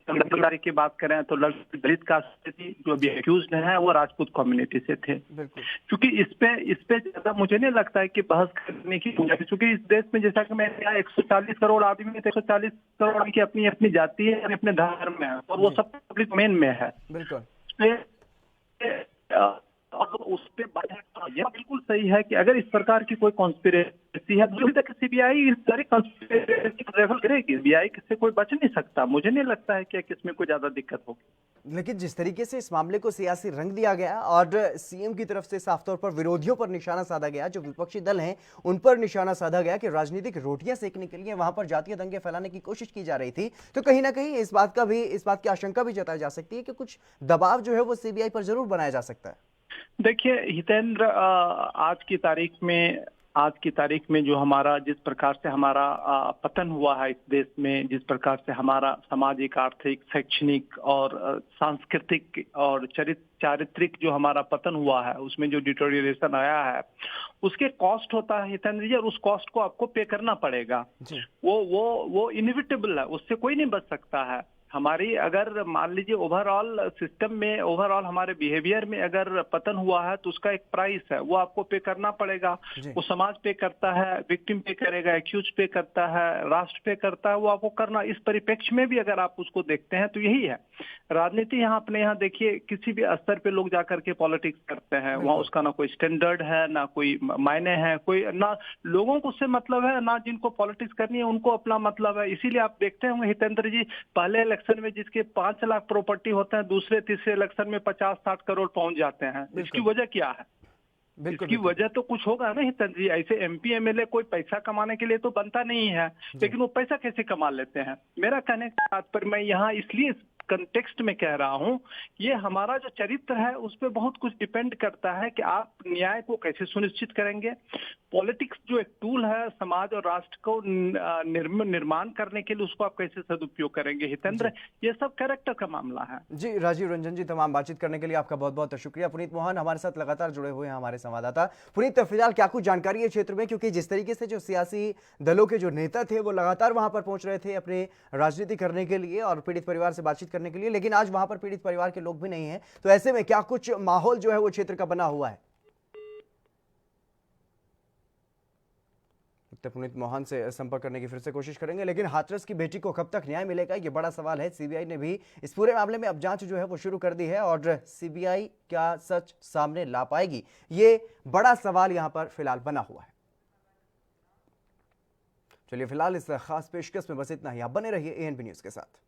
[SPEAKER 13] समझदारी की बात करें तो लड़की दलित कास्ट से थी, जो अभी एक्यूज्ड हैं वो राजपूत कम्युनिटी से थे। क्योंकि इस पे ज्यादा मुझे नहीं लगता है कि बहस करने की पूजा, क्योंकि इस देश में जैसा कि मैंने कहा 140 करोड़ आदमी में 140 करोड़ आदमी की अपनी अपनी जाति है, अपने धर्म में है और वो सब पब्लिक डोमेन में है। उस पे यह बिल्कुल सही है कि अगर इस प्रकार की कोई कॉन्स्पिरेसी है तो तक सीबीआई इस सारी कॉन्स्पिरेसी को रेफर करेगी। सीबीआई से कोई बच नहीं सकता। मुझे नहीं लगता है कि किसमें कोई ज्यादा दिक्कत होगी।
[SPEAKER 1] लेकिन जिस तरीके से इस मामले को सियासी रंग दिया गया और सीएम की तरफ से साफ तौर पर विरोधियों पर निशाना साधा गया, जो विपक्षी दल हैं उन पर निशाना साधा गया कि राजनीतिक रोटियां सेकने के लिए वहां पर जातीय दंगे फैलाने की कोशिश की जा रही थी, तो कहीं ना कहीं इस बात की आशंका भी जताई जा सकती है कि कुछ दबाव जो है वो सीबीआई पर जरूर बनाया जा सकता है।
[SPEAKER 13] देखिए हितेंद्र, आज की तारीख में जो हमारा जिस प्रकार से हमारा पतन हुआ है इस देश में, जिस प्रकार से हमारा सामाजिक, आर्थिक, शैक्षणिक और सांस्कृतिक और चारित्रिक जो हमारा पतन हुआ है, उसमें जो डिटोरिएशन आया है उसके कॉस्ट होता है हितेंद्र जी, और उस कॉस्ट को आपको पे करना पड़ेगा। वो इनविटेबल है, उससे कोई नहीं बच सकता है। हमारी अगर मान लीजिए ओवरऑल सिस्टम में, ओवरऑल हमारे बिहेवियर में अगर पतन हुआ है तो उसका एक प्राइस है, वो आपको पे करना पड़ेगा। वो समाज पे करता है, विक्टिम पे करेगा, एक्यूज पे करता है, राष्ट्र पे करता है, वो आपको करना। इस परिप्रेक्ष्य में भी अगर आप उसको देखते हैं तो यही है राजनीति। यहाँ अपने यहाँ देखिए किसी भी स्तर पे लोग जाकर के पॉलिटिक्स करते हैं, वहाँ उसका ना कोई स्टैंडर्ड है, ना कोई मायने है, कोई ना लोगों को उससे मतलब है, ना जिनको पॉलिटिक्स करनी है उनको अपना मतलब है। इसीलिए आप देखते होंगे हितेंद्र जी, पहले इलेक्शन में जिसके 5 लाख प्रॉपर्टी होते हैं, दूसरे तीसरे इलेक्शन में 50-60 करोड़ पहुंच जाते हैं। इसकी वजह क्या है? इसकी वजह तो कुछ होगा ना हितेंद्र जी। ऐसे एमपी एमएलए कोई पैसा कमाने के लिए तो बनता नहीं है, लेकिन वो पैसा कैसे कमा लेते हैं? मेरा कहने का तात्पर्य, मैं यहाँ इसलिए कंटेक्स्ट में कह रहा हूं, ये हमारा जो चरित्र है उस पर बहुत कुछ डिपेंड करता है कि आप न्याय को कैसे सुनिश्चित करेंगे। पॉलिटिक्स जो एक टूल है समाज और राष्ट्र को निर्माण करने के लिए, उसको आप कैसे सदुपयोग करेंगे। हितेंद्र, ये सब कैरेक्टर का मामला है।
[SPEAKER 1] जी राजीव रंजन जी, तमाम बातचीत करने के लिए आपका बहुत बहुत शुक्रिया। पुनीत मोहन हमारे साथ लगातार जुड़े हुए हैं, हमारे संवाददाता। पुनीत, फिलहाल क्या कुछ जानकारी है क्षेत्र में, क्योंकि जिस तरीके से जो सियासी दलों के जो नेता थे वो लगातार वहां पर पहुंच रहे थे अपने राजनीति करने के लिए और पीड़ित परिवार से बातचीत करने के लिए, लेकिन आज वहां पर पीड़ित परिवार के लोग भी नहीं हैं, तो ऐसे में क्या कुछ माहौल जो है वो क्षेत्र का बना हुआ है? पुनीत मोहन से संपर्क करने की फिर से कोशिश करेंगे, लेकिन हाथरस की बेटी को कब तक न्याय मिलेगा, ये बड़ा सवाल है। सीबीआई ने भी इस पूरे मामले में अब जांच जो है वो शुरू कर दी है और सीबीआई क्या सच सामने ला पाएगी, ये बड़ा सवाल यहां पर फिलहाल बना हुआ है। चलिए फिलहाल इस खास पेशकश में बस इतना ही। आप बने रहिए एएनबी न्यूज के साथ।